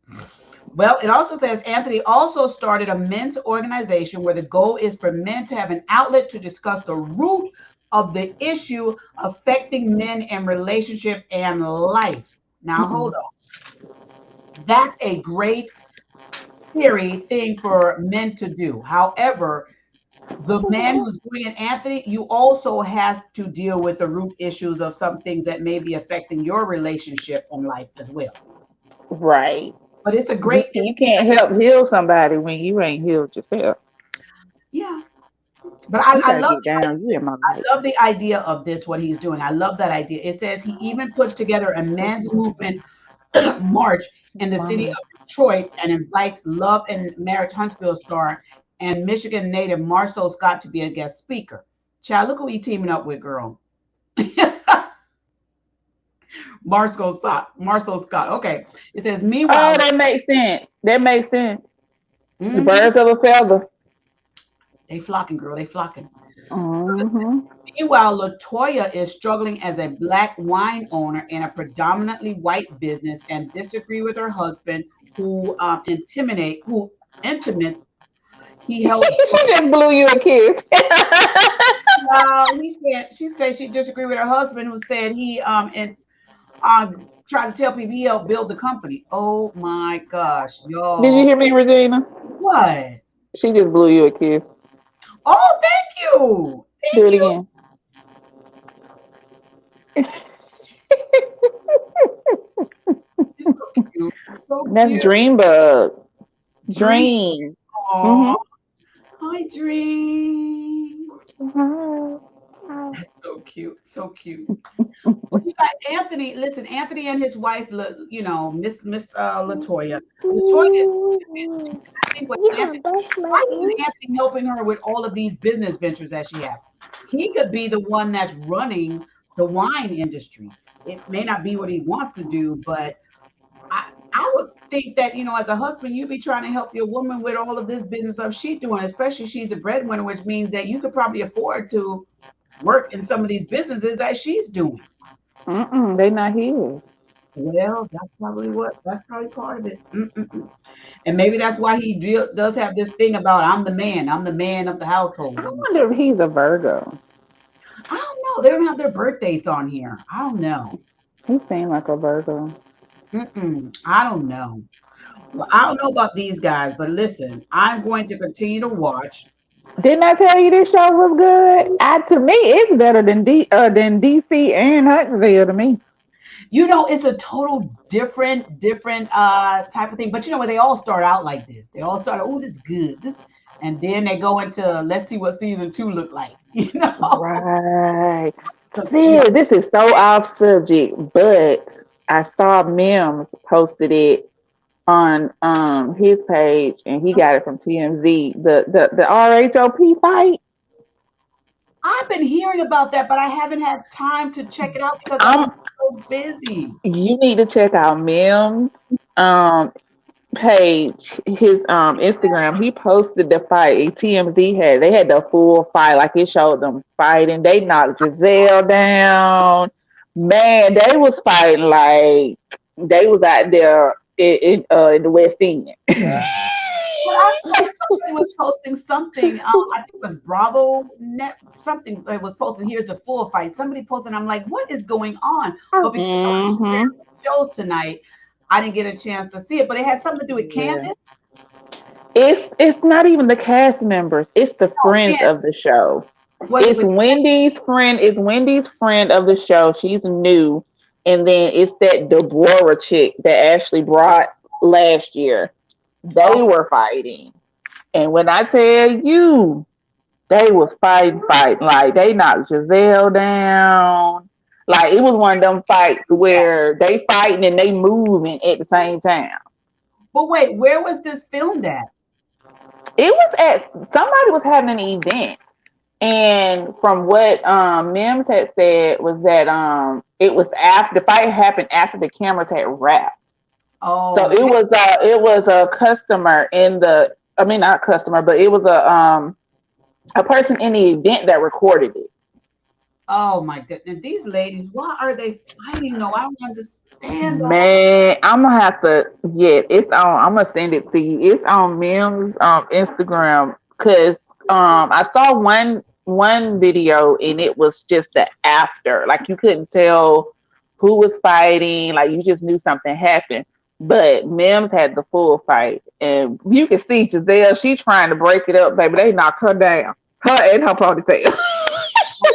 [SPEAKER 4] Well, it also says Anthony also started a men's organization where the goal is for men to have an outlet to discuss the root of the issue affecting men in relationship and life. Now, hold on. That's a great thing for men to do. However, the man who's doing it, Anthony, you also have to deal with the root issues of some things that may be affecting your relationship and life as well.
[SPEAKER 5] Right.
[SPEAKER 4] But it's a great.
[SPEAKER 5] You can't help heal somebody when you ain't healed yourself.
[SPEAKER 4] Yeah. But I love the idea of this, what he's doing. I love that idea. It says he even puts together a men's movement march in the city of Detroit and invites Love and Marriage Huntsville star and Michigan native Marcel Scott to be a guest speaker. Child, look who he's teaming up with, girl. Marcel Scott. Okay. It says, meanwhile.
[SPEAKER 5] Oh, that makes sense. The birds of a feather.
[SPEAKER 4] They flocking, girl. They flocking.
[SPEAKER 5] Mm-hmm.
[SPEAKER 4] Meanwhile, Latoya is struggling as a Black wine owner in a predominantly white business and disagree with her husband who intimates. He held.
[SPEAKER 5] She just blew you a kiss.
[SPEAKER 4] She said she disagreed with her husband who said he tried to tell people he helped build the company. Oh my gosh, y'all.
[SPEAKER 5] Did you hear me, Regina?
[SPEAKER 4] What?
[SPEAKER 5] She just blew you a kiss.
[SPEAKER 4] Oh, thank you.
[SPEAKER 5] Do it again.
[SPEAKER 4] She's so cute.
[SPEAKER 5] That's Dreambug. Dream.
[SPEAKER 4] Mm-hmm. Hi, Dream. That's so cute. So cute. Well, you got Anthony. Listen, Anthony and his wife, Miss Latoya. Latoya is, I think, why isn't Anthony helping her with all of these business ventures that she has? He could be the one that's running the wine industry. It may not be what he wants to do, but I would think that, as a husband, you'd be trying to help your woman with all of this business stuff she's doing, especially she's a breadwinner, which means that you could probably afford to work in some of these businesses that she's doing.
[SPEAKER 5] They're not here.
[SPEAKER 4] Well, that's probably part of it. And maybe that's why he does have this thing about I'm the man of the household.
[SPEAKER 5] I wonder if he's a Virgo.
[SPEAKER 4] I don't know. They don't have their birthdays on here. I don't know.
[SPEAKER 5] He seemed like a Virgo.
[SPEAKER 4] I don't know. Well, I don't know about these guys, but listen, I'm going to continue to watch
[SPEAKER 5] Didn't I tell you this show was good? To me, it's better than DC and Huntsville to me.
[SPEAKER 4] It's a total different type of thing. But where they all start out like this. They all start, oh, this is good. And then they go into let's see what season 2 look like.
[SPEAKER 5] Right. See, this is so off subject, but I saw Mims posted it on his page, and he got it from TMZ. The RHOP fight.
[SPEAKER 4] I've been hearing about that, but I haven't had time to check it out because I'm so busy.
[SPEAKER 5] You need to check out Mims page, his Instagram. He posted the fight TMZ they had the full fight, like it showed them fighting. They knocked Giselle down. Man, they was fighting like they was out there in the West End.
[SPEAKER 4] Somebody was posting something. I think it was Bravo Net. Something that was posted. Here's the full fight. Somebody posted. I'm like, what is going on? But because shows tonight, I didn't get a chance to see it. But it has something to do with Candace.
[SPEAKER 5] It's not even the cast members. It's the friends of the show. It's Wendy's friend. It's Wendy's friend of the show. She's new, and then it's that Deborah chick that Ashley brought last year. They were fighting, and when I tell you, they was fighting like they knocked Giselle down. Like it was one of them fights where they fighting and they moving at the same time.
[SPEAKER 4] But wait, where was this filmed at?
[SPEAKER 5] It was at somebody was having an event. And from what Mims had said was that it was after the fight happened after the cameras had wrapped.
[SPEAKER 4] Oh,
[SPEAKER 5] so it was a customer not customer, but it was a person in the event that recorded it.
[SPEAKER 4] Oh my goodness, these ladies, why are they fighting though? I don't understand.
[SPEAKER 5] Man, I'm gonna have to it's on. I'm gonna send it to you. It's on Mims Instagram because I saw one video and it was just the after. Like you couldn't tell who was fighting, like you just knew something happened. But Mims had the full fight, and you can see Giselle, she trying to break it up, baby. They knocked her down. Her and her ponytail.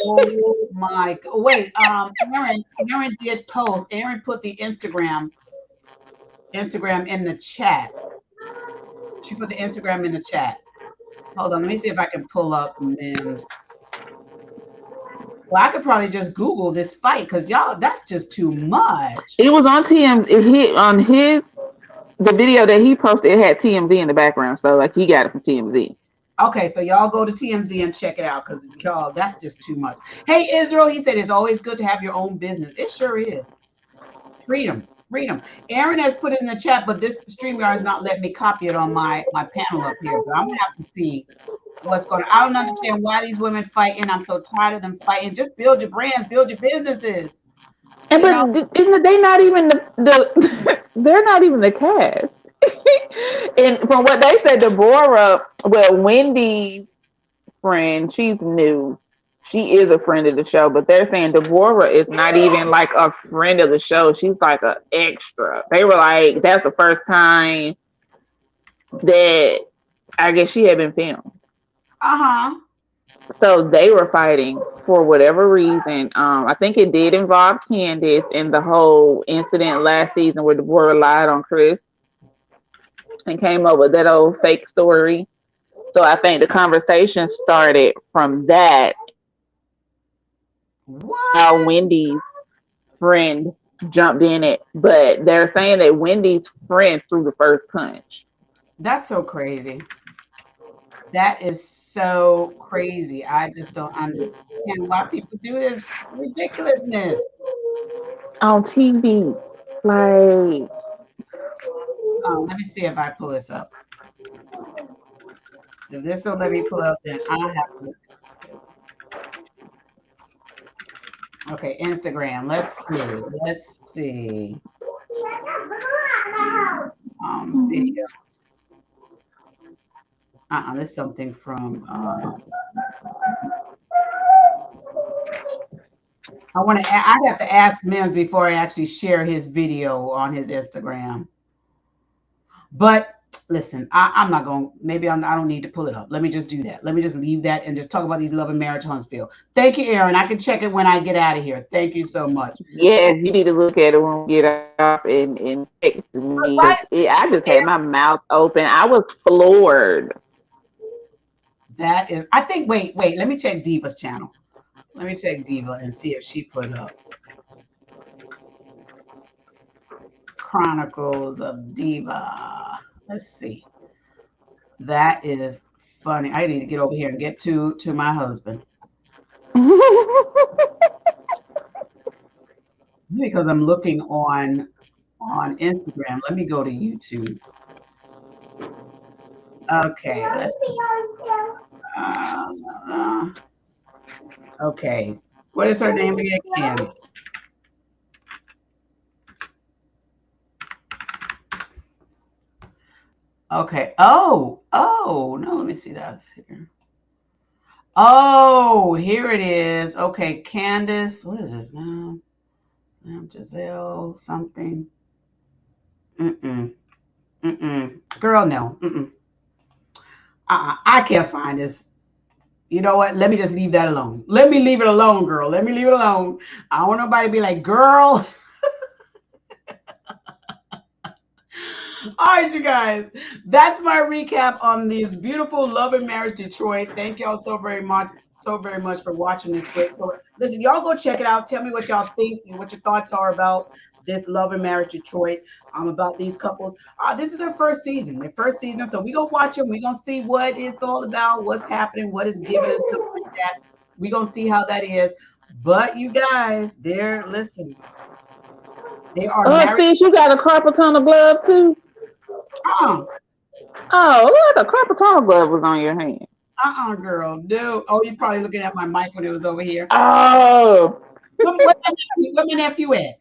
[SPEAKER 4] Oh my god. Wait, Aaron did post. Aaron put the Instagram in the chat. She put the Instagram in the chat. Hold on, let me see if I can pull up Mims. Well, I could probably just Google this fight because y'all, that's just too much.
[SPEAKER 5] It was on TMZ. It hit on the video that he posted. It had TMZ in the background, so like he got it from TMZ.
[SPEAKER 4] Okay, so y'all go to TMZ and check it out because y'all, that's just too much. Hey, Israel, he said it's always good to have your own business. It sure is. Freedom. Aaron has put it in the chat, but this StreamYard is not letting me copy it on my panel up here. But I'm gonna have to see what's going on. I don't understand why these women fighting. I'm so tired of them fighting. Just build your brands, build your businesses.
[SPEAKER 5] And but they not even they're not even the cast. And from what they said, Deborah, Wendy's friend, she's new. She is a friend of the show, but they're saying Deborah is not even like a friend of the show. She's like an extra. They were like, that's the first time that I guess she had been filmed. So they were fighting for whatever reason. I think it did involve Candace in the whole incident last season where Deborah lied on Chris and came up with that old fake story. So I think the conversation started from that. How Wendy's friend jumped in it, but they're saying that Wendy's friend threw the first punch.
[SPEAKER 4] That's so crazy. That is so crazy. I just don't understand why people do this ridiculousness
[SPEAKER 5] on TV. Like,
[SPEAKER 4] let me see if I pull this up. If this will let me pull up, then I have to. Okay, Instagram. Let's see. Video. There's something from. I'd have to ask Mims before I actually share his video on his Instagram. But listen, I'm not going. Maybe I don't need to pull it up. Let me just do that. Let me just leave that and just talk about these Love and Marriage Huntsville. Thank you, Aaron. I can check it when I get out of here. Thank you so much.
[SPEAKER 5] Yes, you need to look at it when we get up and text me.
[SPEAKER 4] Why-
[SPEAKER 5] I just had my mouth open. I was floored.
[SPEAKER 4] That is, I think. Wait. Let me check Diva's channel. Let me check Diva and see if she put up Chronicles of Diva. Let's see. That is funny. I need to get over here and get to my husband because I'm looking on Instagram. Let me go to YouTube. Okay, let's see. Okay, what is her name again? Candace. Okay. Oh, no, let me see that's here. Oh, here it is. Okay, Candace. What is this now? Giselle something. Girl, no. I can't find this. You know what? Let me just leave that alone. Let me leave it alone, girl. Let me leave it alone. I don't want nobody to be like, girl. All right, you guys. That's my recap on this beautiful Love and Marriage Detroit. Thank y'all so very much for watching this great show. Listen, y'all go check it out. Tell me what y'all think and what your thoughts are about this Love and Marriage Detroit. About these couples. This is their first season. So we're gonna watch them. We're gonna see what it's all about, what's happening, what is given and stuff like that. We're gonna see how that is. But you guys, listen. They are married.
[SPEAKER 5] Fish, you got a carpal tunnel glove too? Oh, look, a carpal tunnel glove was on your hand.
[SPEAKER 4] Girl. No. Oh, you're probably looking at my mic when it was over here.
[SPEAKER 5] Oh.
[SPEAKER 4] Where my nephew at?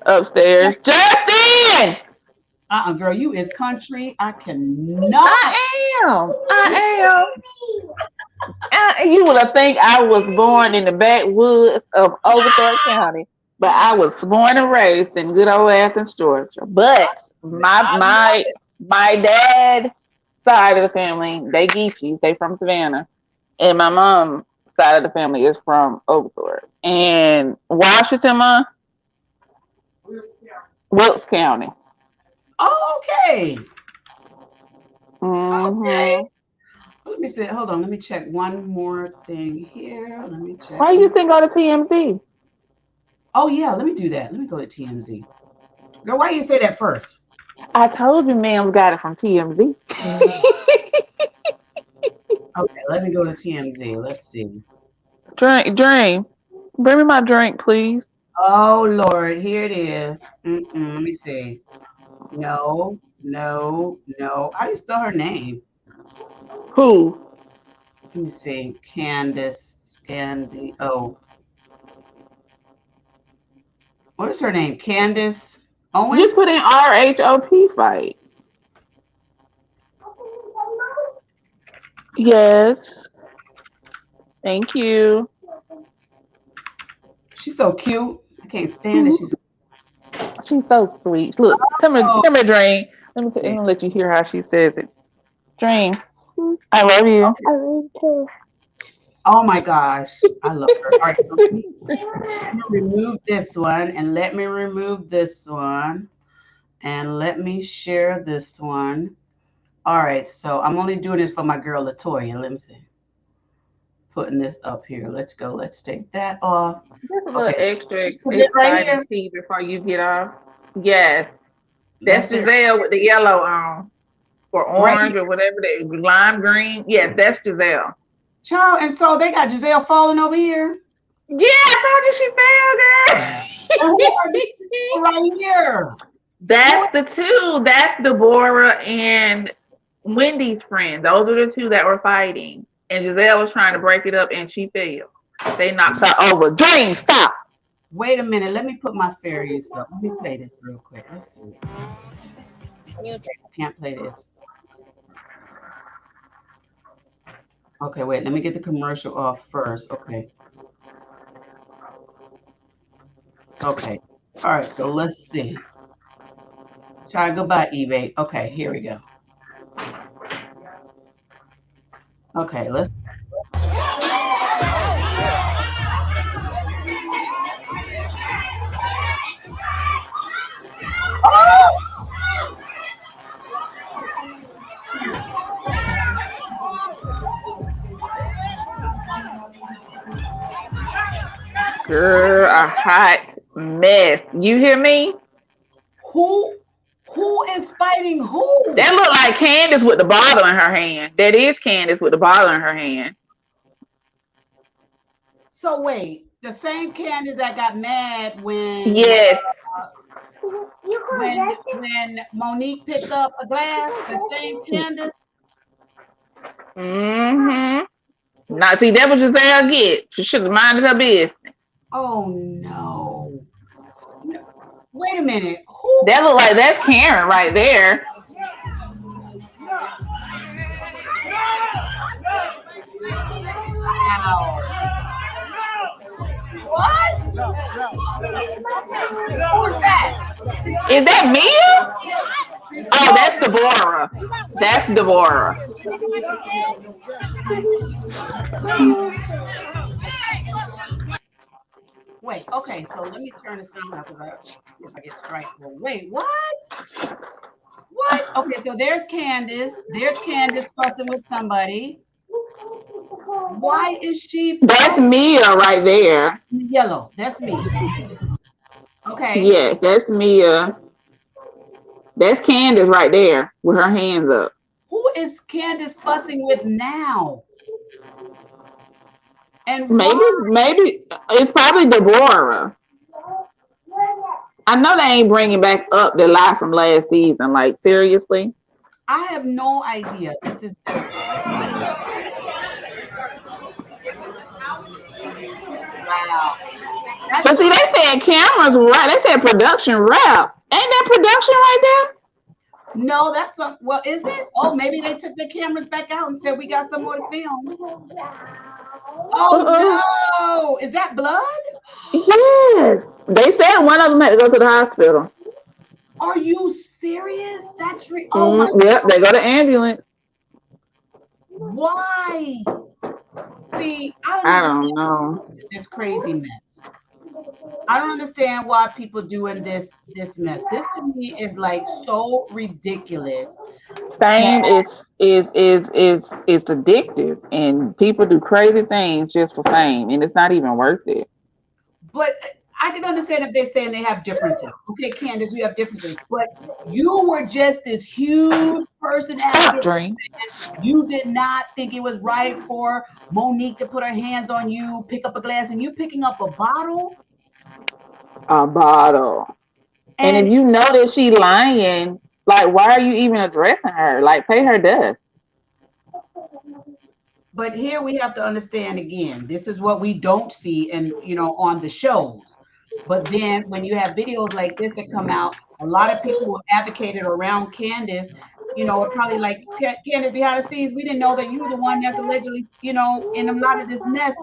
[SPEAKER 5] Upstairs. Justin!
[SPEAKER 4] Girl, you is country. I cannot.
[SPEAKER 5] I am. You would have think I was born in the backwoods of Overthorpe County, but I was born and raised in good old Athens, Georgia. But my dad side of the family, they Geechees, they from Savannah, and my mom side of the family is from Overthorpe. And Washington, Wilkes County.
[SPEAKER 4] Oh, okay.
[SPEAKER 5] Mm-hmm.
[SPEAKER 4] Okay. Let me see. Hold on. Let me check one more thing here. Let me check.
[SPEAKER 5] Why do you think go to TMZ?
[SPEAKER 4] Oh, yeah. Let me do that. Let me go to TMZ. Girl, why do you say that first?
[SPEAKER 5] I told you ma'am got it from TMZ.
[SPEAKER 4] Okay, let me go to TMZ. Let's see.
[SPEAKER 5] Dream. Bring me my drink, please.
[SPEAKER 4] Oh, Lord. Here it is. Let me see. No. How do you spell her name?
[SPEAKER 5] Who?
[SPEAKER 4] Let me see. Candace. Oh. What is her name? Candace Owens?
[SPEAKER 5] You put in RHOP fight. Yes. Thank you.
[SPEAKER 4] She's so cute. I can't stand it.
[SPEAKER 5] She's so sweet. Look, come here, Dream. Let me let you hear how she says it. Dream, I love you.
[SPEAKER 4] Okay. I love you too. Oh my gosh, I love her. All right, let me remove this one, and let me remove this one, and let me share this one. All right, so I'm only doing this for my girl Latoya. Let me see. Putting this up here. Let's go. Let's take that off.
[SPEAKER 5] Just a little extra
[SPEAKER 4] right
[SPEAKER 5] tea before you get off. Yes. That's Giselle with the yellow on. Or orange or whatever, lime green. Yes, that's Giselle.
[SPEAKER 4] Child, and so they got Giselle falling over here.
[SPEAKER 5] Yeah, I told you she fell, girl.
[SPEAKER 4] Right here.
[SPEAKER 5] That's the two. That's Deborah and Wendy's friend. Those are the two that were fighting. And Giselle was trying to break it up and she failed. They knocked her over. Dream, stop.
[SPEAKER 4] Wait a minute. Let me put my fairies up. Let me play this real quick. Let's see. I can't play this. Okay, wait. Let me get the commercial off first. Okay. All right. So let's see. Sorry, goodbye, eBay. Okay, here we go. Okay, let's.
[SPEAKER 5] Girl, a hot mess. You hear me?
[SPEAKER 4] Who is fighting who?
[SPEAKER 5] That look like Candace with the bottle in her hand. That is Candace with the bottle in her hand.
[SPEAKER 4] So wait, the same Candace that got mad when
[SPEAKER 5] Yes.
[SPEAKER 4] when Monique picked up a glass, the same Candace.
[SPEAKER 5] Now see, that was Giselle get. She should have minded her business.
[SPEAKER 4] Oh no. Wait a minute. Who?
[SPEAKER 5] That look like that's Karen right there.
[SPEAKER 4] Wow. What? Who's that?
[SPEAKER 5] Is that Mia? Oh, that's Deborah. That's Deborah.
[SPEAKER 4] Wait, okay, so let me turn the sound up because I see if I get strike. Wait, what? What? Okay, so there's Candace. There's Candace fussing with somebody. Why is she?
[SPEAKER 5] That's Mia right there.
[SPEAKER 4] Yellow. That's me. Okay.
[SPEAKER 5] Yes, that's Mia. That's Candace right there with her hands up.
[SPEAKER 4] Who is Candace fussing with now? And
[SPEAKER 5] maybe it's probably Deborah. I know they ain't bringing back up the lie from last season. Like, seriously?
[SPEAKER 4] I have no idea. This is just... Wow.
[SPEAKER 5] But see, they said cameras right. They said production wrap. Ain't that production right there?
[SPEAKER 4] No, that's some. Well, is it? Oh, maybe they took the cameras back out and said we got some more to film. Oh no! Is that blood?
[SPEAKER 5] Yes. They said one of them had to go to the hospital.
[SPEAKER 4] Are you serious? That's real. Oh my
[SPEAKER 5] Yep, they go to ambulance.
[SPEAKER 4] Why? See,
[SPEAKER 5] I don't know.
[SPEAKER 4] This crazy mess. I don't understand why people doing this mess. This to me is like so ridiculous.
[SPEAKER 5] Fame is addictive, and people do crazy things just for fame, and it's not even worth it.
[SPEAKER 4] But I can understand if they're saying they have differences. Okay, Candace, we have differences, but you were just this huge person advocate. You did not think it was right for Monique to put her hands on you, pick up a glass, and you picking up a bottle.
[SPEAKER 5] A bottle. And if you know that she lying, like, why are you even addressing her? Like, pay her dust.
[SPEAKER 4] But here we have to understand again, this is what we don't see and on the shows. But then when you have videos like this that come out, a lot of people who advocated around Candace, are probably like, Candace, behind the scenes, we didn't know that you were the one that's allegedly, in a lot of this mess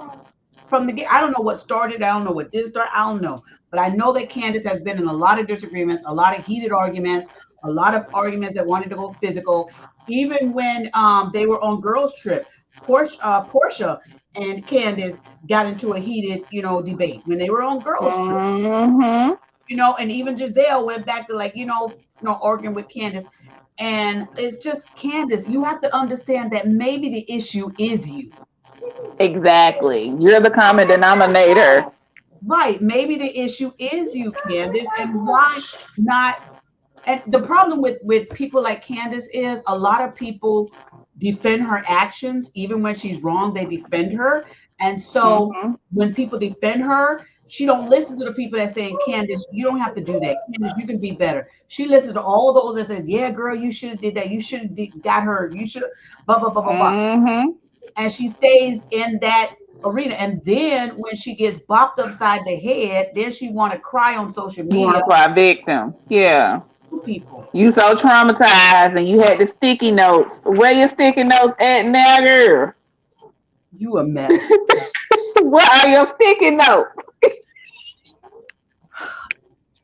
[SPEAKER 4] from the I don't know what started. I don't know what did start. I don't know. But I know that Candace has been in a lot of disagreements, a lot of heated arguments, a lot of arguments that wanted to go physical. Even when they were on Girls Trip, Portia and Candace got into a heated, debate when they were on Girls Trip. And even Giselle went back to arguing with Candace. And it's just Candace, you have to understand that maybe the issue is you.
[SPEAKER 5] Exactly. You're the common denominator.
[SPEAKER 4] Right. Maybe the issue is you, Candace, and why not? And the problem with people like Candace is a lot of people defend her actions. Even when she's wrong, they defend her. And so when people defend her, she don't listen to the people that saying, Candace, you don't have to do that. Candace, you can be better. She listens to all those that says, yeah, girl, you should have did that. You should have got her. You should blah, blah, blah, blah, blah. And she stays in that arena. And then when she gets bopped upside the head, then she want to cry on social media.
[SPEAKER 5] You want to cry victim. Yeah.
[SPEAKER 4] People.
[SPEAKER 5] You so traumatized and you had the sticky notes. Where your sticky notes at now, girl?
[SPEAKER 4] You a mess.
[SPEAKER 5] What are your sticky notes?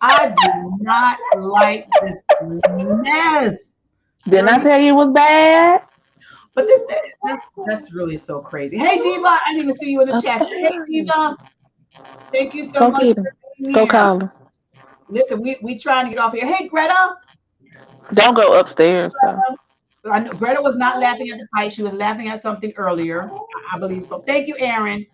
[SPEAKER 4] I do not like this mess.
[SPEAKER 5] Didn't I tell you it was bad?
[SPEAKER 4] But that's really so crazy. Hey Diva, I didn't even see you in the chat. Hey Diva, thank you so
[SPEAKER 5] Go
[SPEAKER 4] much
[SPEAKER 5] get
[SPEAKER 4] for
[SPEAKER 5] him.
[SPEAKER 4] being
[SPEAKER 5] Go
[SPEAKER 4] here.
[SPEAKER 5] call him.
[SPEAKER 4] Listen, we trying to get off here. Hey Greta.
[SPEAKER 5] Don't go upstairs though.
[SPEAKER 4] I know Greta was not laughing at the fight. She was laughing at something earlier. I believe so. Thank you, Aaron.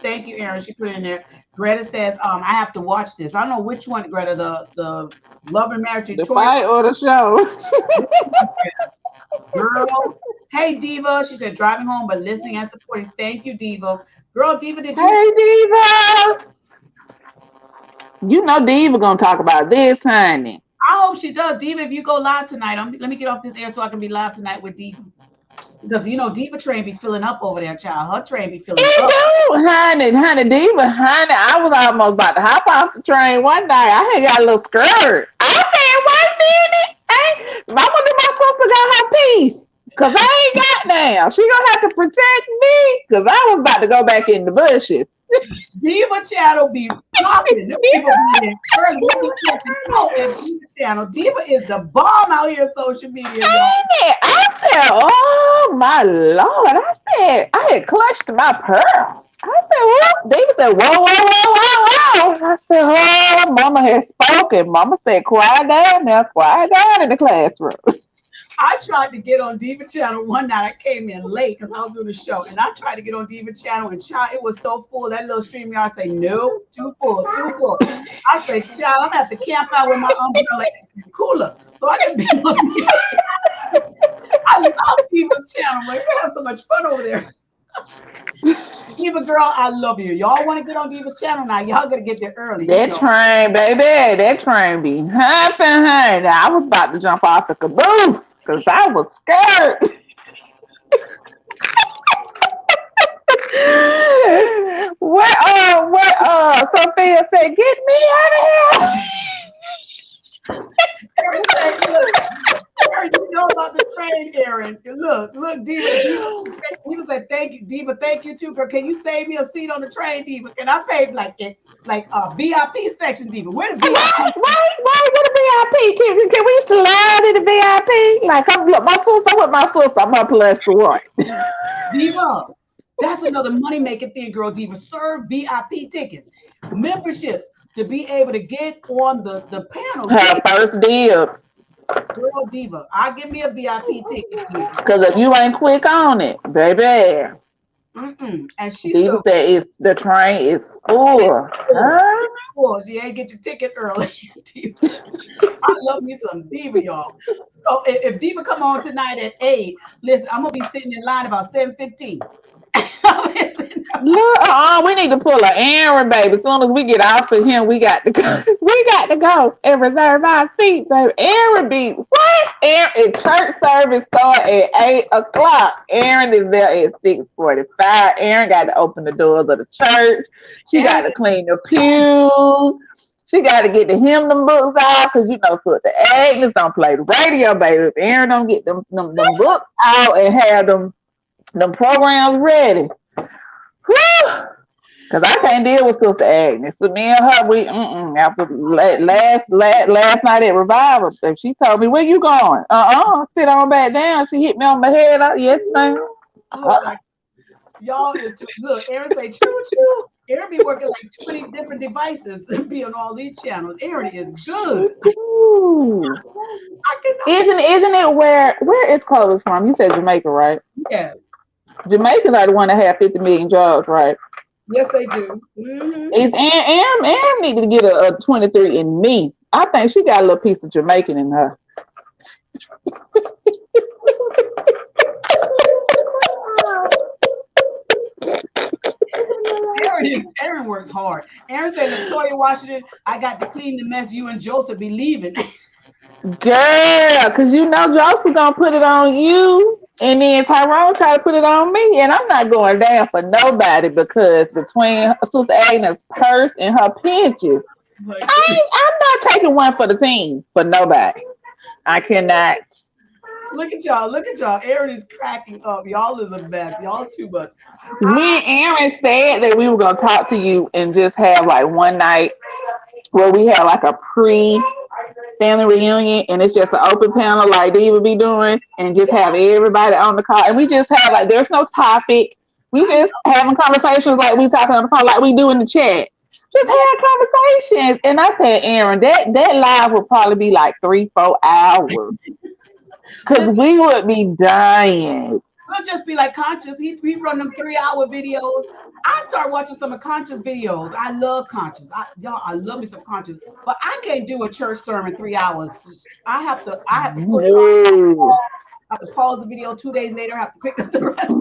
[SPEAKER 4] Thank you, Aaron. She put it in there. Greta says, I have to watch this. I don't know which one, Greta, the Love and Marriage
[SPEAKER 5] The
[SPEAKER 4] Detroit
[SPEAKER 5] fight or the show?
[SPEAKER 4] girl. Hey Diva. She said driving home but listening and supporting. Thank you, Diva. Girl, Diva, did you
[SPEAKER 5] Hey Diva. You know Diva gonna talk about this, honey.
[SPEAKER 4] I hope she does. Diva, if you go live tonight, let me get off this air so I can be live tonight with Diva. Because you know Diva train be filling up over there, child. Her train be filling up.
[SPEAKER 5] Honey, Diva, honey. I was almost about to hop off the train one night. I had got a little skirt. I said, wait a minute. I wonder if my sister got her piece. Because I ain't got now. She gonna have to protect me. Because I was about to go back in the bushes.
[SPEAKER 4] Diva channel be popping. Them people be there early. Let me check the out at Diva channel. Diva is the bomb out here on social media, y'all.
[SPEAKER 5] I said, oh my Lord. I had clutched my pearl. I said, what? Diva said, whoa. I said, oh, Mama has spoken. Mama said, quiet down now. Quiet down in the classroom.
[SPEAKER 4] I tried to get on Diva channel one night. I came in late because I was doing the show, and I tried to get on Diva channel, and child, it was so full. That little stream yard say, no, too full. I say, child, I'm gonna have to camp out with my umbrella and cooler so I can be on Diva channel. I love Diva's channel. Like, they have so much fun over there. Diva girl, I love you. Y'all want to get on Diva channel now? Y'all gotta get there early.
[SPEAKER 5] That train, baby, that train be humping, honey. I was about to jump off the caboose because I was scared. Sophia said, get me out of here.
[SPEAKER 4] Aaron, you know about the train, Aaron. Look, Diva said, thank you, Diva, thank you too, girl. Can you save me a seat on the train, Diva? Can I pay like a VIP section, Diva? Where the VIP?
[SPEAKER 5] Why with the VIP? Can we slide in the VIP? Like, I'm with my sister. I'm up plus one.
[SPEAKER 4] Diva, that's another money-making thing, girl, Diva. Serve VIP tickets, memberships to be able to get on the panel.
[SPEAKER 5] Her first deal.
[SPEAKER 4] Girl, Diva, I'll give me a VIP ticket, Diva.
[SPEAKER 5] Because if you ain't quick on it, baby.
[SPEAKER 4] And she
[SPEAKER 5] Diva said the train is full.
[SPEAKER 4] Well, she ain't get your ticket early. Diva. I love me some Diva, y'all. So if Diva come on tonight at 8, listen, I'm gonna be sitting in line about 7:15.
[SPEAKER 5] Look, we need to pull an Aaron, baby. As soon as we get off of him, we got to go. We got to go and reserve our seats, baby. Aaron be what? Aaron, church service start at 8:00. Aaron is there at 6:45. Aaron got to open the doors of the church. She got to clean the pews. She got to get the hymn books out because Sister Agnes don't play the radio, baby. If Aaron don't get them books out and have them programs ready. Because I can't deal with Sister Agnes. So me and her, we after last night at Revival, she told me, where you going? Sit on back down. She hit me on my head. Yes, ma'am.
[SPEAKER 4] Y'all is too look. Aaron say choo. Aaron be working like 20 different devices and be on all these channels. Aaron is good.
[SPEAKER 5] Isn't it where is Clovis from? You said Jamaica, right?
[SPEAKER 4] Yes.
[SPEAKER 5] Jamaicans are the one that have 50 million jobs, right?
[SPEAKER 4] Yes, they do. Mm-hmm.
[SPEAKER 5] Aaron needed to get a 23andMe. I think she got a little piece of Jamaican in her.
[SPEAKER 4] Aaron works hard. Aaron said, Latoya Washington, I got to clean the mess you and Joseph be leaving.
[SPEAKER 5] Girl, because Joseph gonna put it on you, and then Tyrone try to put it on me, and I'm not going down for nobody because between Sister Agnes' purse and her pinches, I'm not taking one for the team for nobody. I cannot.
[SPEAKER 4] Look at y'all. Aaron is cracking up. Y'all is a mess. Y'all too much.
[SPEAKER 5] Me and Aaron said that we were gonna talk to you and just have like one night where we have like a pre-family reunion, and it's just an open panel like Diva be doing, and just have everybody on the call, and we just have like there's no topic. We just having conversations like we talking on the call, like we do in the chat. Just had conversations, and I said, Aaron, that live would probably be like 3-4 hours, because we would be dying.
[SPEAKER 4] We'll just be like Conscious. He run them 3-hour videos. I start watching some of Conscious videos. I love Conscious. I love me some Conscious. But I can't do a church sermon 3 hours. I have to put it on. I have to pause the video 2 days later. I have to pick up the rest.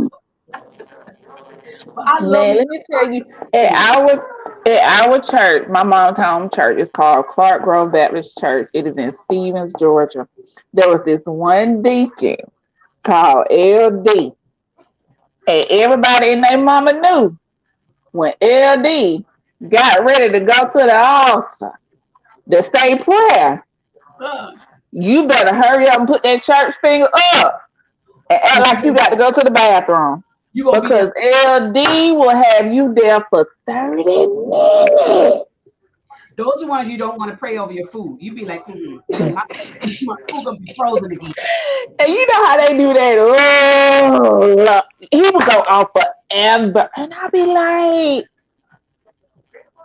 [SPEAKER 4] But I love
[SPEAKER 5] let me tell you, at our church, my mom's home church is called Clark Grove Baptist Church. It is in Stevens, Georgia. There was this one deacon called LD. And everybody and their mama knew when LD got ready to go to the altar to say prayer, you better hurry up and put that church finger up and act like you got to go to the bathroom. Because LD will have you there for 30 minutes.
[SPEAKER 4] Those are the ones you don't want to pray over your food. You be like, my food gonna be frozen again.
[SPEAKER 5] And you know how they do that. Oh, look. He would go on forever. And I'll be like,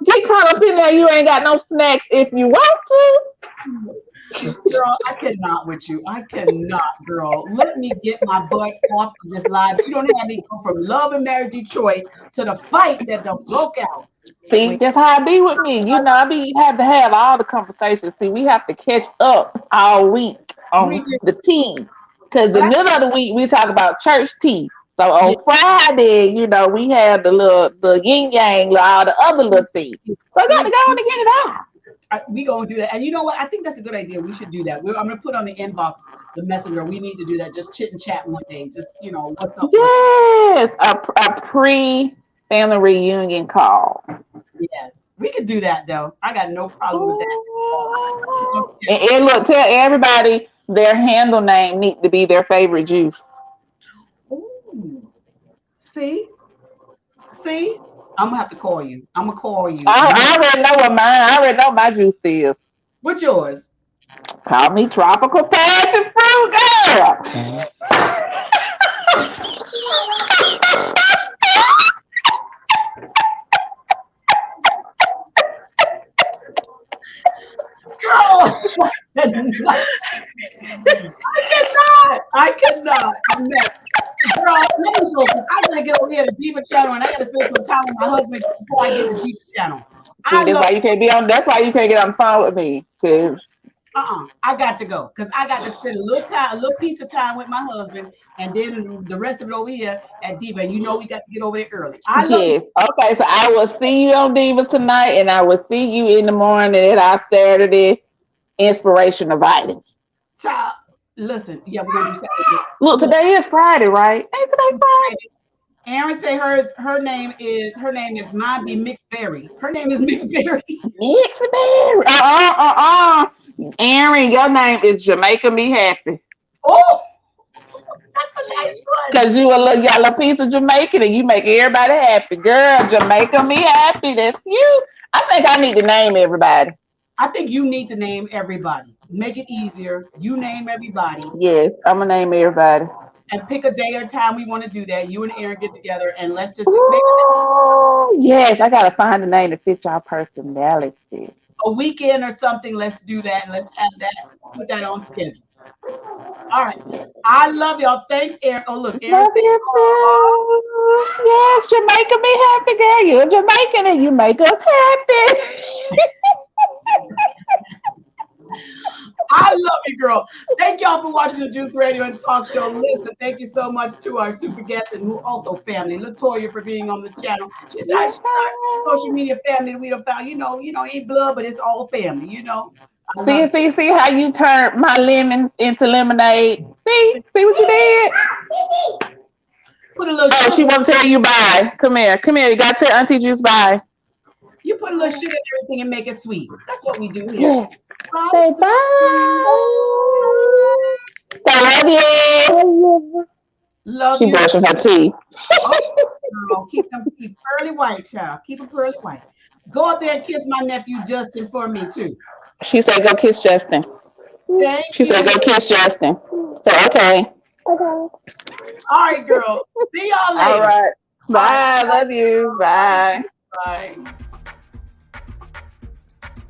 [SPEAKER 5] get caught up in there. You ain't got no snacks if you want to.
[SPEAKER 4] Girl, I cannot with you. I cannot, girl. Let me get my butt off of this live. You don't have me go from Love and Marriage Detroit to the fight that done broke out.
[SPEAKER 5] See, that's how it be with me. You know, I have to have all the conversations. See, we have to catch up all week on the tea. Because the middle of the week, we talk about church tea. So on Friday, you know, we have the yin yang, all the other little tea. So I got to go and get it out.
[SPEAKER 4] We gonna do that, and you know what? I think that's a good idea. We should do that. I'm gonna put on the inbox, the messenger. We need to do that. Just chit and chat one day. Just what's up?
[SPEAKER 5] Yes, a pre-family reunion call.
[SPEAKER 4] Yes, we could do that though. I got no problem with that.
[SPEAKER 5] And look, tell everybody their handle name needs to be their favorite juice.
[SPEAKER 4] Ooh. See. I'm gonna have to call you. I'm gonna call you.
[SPEAKER 5] I already know what mine. I already know my juice is.
[SPEAKER 4] What's yours?
[SPEAKER 5] Call me Tropical Passion Fruit Girl.
[SPEAKER 4] Girl, I cannot. I'm not. Girl, let me go because I gotta get over here to Diva Channel and I gotta spend some time with my husband before I get to Diva Channel.
[SPEAKER 5] That's why you can't get on the phone with me.
[SPEAKER 4] I got to go because I got to spend a little piece of time with my husband, and then the rest of it over here at Diva. And we got to get over there early.
[SPEAKER 5] Yes. Okay, so I will see you on Diva tonight, and I will see you in the morning at our Saturday inspirational vitamins.
[SPEAKER 4] Child, listen, we're gonna do Saturday.
[SPEAKER 5] Look, today is Friday, right? Ain't today Friday?
[SPEAKER 4] Aaron say her name is mine be Mixed Berry. Her name is Mixed Berry.
[SPEAKER 5] Mixed Berry. Aaron, your name is Jamaica Me Happy.
[SPEAKER 4] Oh, that's a nice one.
[SPEAKER 5] Because you a little yellow piece of Jamaican and you make everybody happy. Girl, Jamaica Me Happy. That's you. I think I need to name everybody.
[SPEAKER 4] I think you need to name everybody. Make it easier. You name everybody.
[SPEAKER 5] Yes, I'm going to name everybody.
[SPEAKER 4] And pick a day or time we want to do that. You and Aaron get together and let's just do
[SPEAKER 5] yes, I got to find a name to fit your personality.
[SPEAKER 4] A weekend or something, let's do that. And let's have that, put that on schedule. All right. I love y'all. Thanks, Aaron. Oh, look. Aaron
[SPEAKER 5] love you too. Yes, Jamaica me happy, girl. You're Jamaican and you make us happy.
[SPEAKER 4] I love you, girl. Thank y'all for watching the Juice Radio and Talk Show. Listen, thank you so much to our super guests and who also family. Latoya for being on the channel. She's our social media family that we don't found. Ain't blood, but it's all family.
[SPEAKER 5] See how you turned my lemon into lemonade. See what you did.
[SPEAKER 4] Put a little.
[SPEAKER 5] Oh, she want to tell you bye. Come here. You got to tell Auntie Juice bye.
[SPEAKER 4] You put a little sugar in everything and make it sweet. That's what we do here.
[SPEAKER 5] Yeah. Say bye. I love you.
[SPEAKER 4] Love
[SPEAKER 5] she
[SPEAKER 4] you.
[SPEAKER 5] brushing her teeth.
[SPEAKER 4] Oh, girl, keep pearly white, child. Keep them pearly white. Go up there and kiss my nephew Justin for me too.
[SPEAKER 5] She said go kiss Justin.
[SPEAKER 4] Thank
[SPEAKER 5] She
[SPEAKER 4] you.
[SPEAKER 5] said go kiss Justin. So, okay.
[SPEAKER 4] All right, girl. See y'all later.
[SPEAKER 5] All right. Bye. Love you. Bye.
[SPEAKER 4] Bye.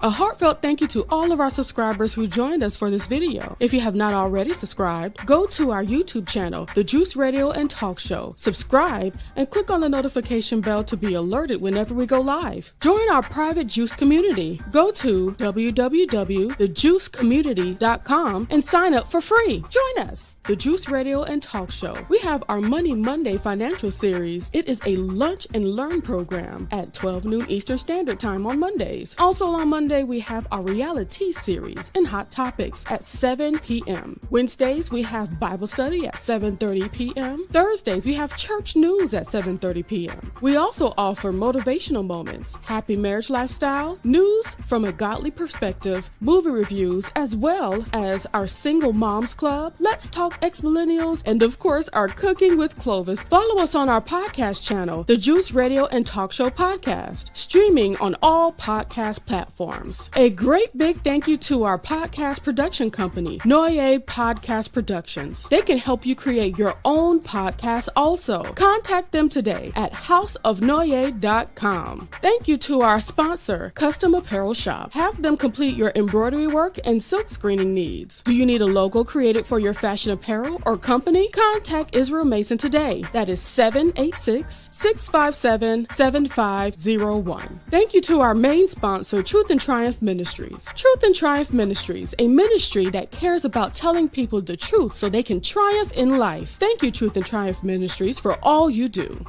[SPEAKER 3] A heartfelt thank you to all of our subscribers who joined us for this video. If you have not already subscribed, go to our YouTube channel, The Juice Radio and Talk Show. Subscribe and click on the notification bell to be alerted whenever we go live. Join our private Juice community. Go to www.thejuicecommunity.com and sign up for free. Join us, The Juice Radio and Talk Show. We have our Money Monday financial series. It is a lunch and learn program at 12 noon Eastern Standard Time on Mondays. Also on Monday, we have our reality series and hot topics at 7 p.m. Wednesdays, we have Bible study at 7:30 p.m. Thursdays, we have church news at 7:30 p.m. We also offer motivational moments, happy marriage lifestyle, news from a godly perspective, movie reviews, as well as our single moms club, Let's Talk Ex-Millennials, and of course, our Cooking with Clovis. Follow us on our podcast channel, The Juice Radio and Talk Show Podcast, streaming on all podcast platforms. A great big thank you to our podcast production company, Noye Podcast Productions. They can help you create your own podcast also. Contact them today at houseofnoye.com. Thank you to our sponsor, Custom Apparel Shop. Have them complete your embroidery work and silk screening needs. Do you need a logo created for your fashion apparel or company? Contact Israel Mason today. That is 786-657-7501. Thank you to our main sponsor, Truth and Triumph Ministries. Truth and Triumph Ministries, a ministry that cares about telling people the truth so they can triumph in life. Thank you, Truth and Triumph Ministries, for all you do.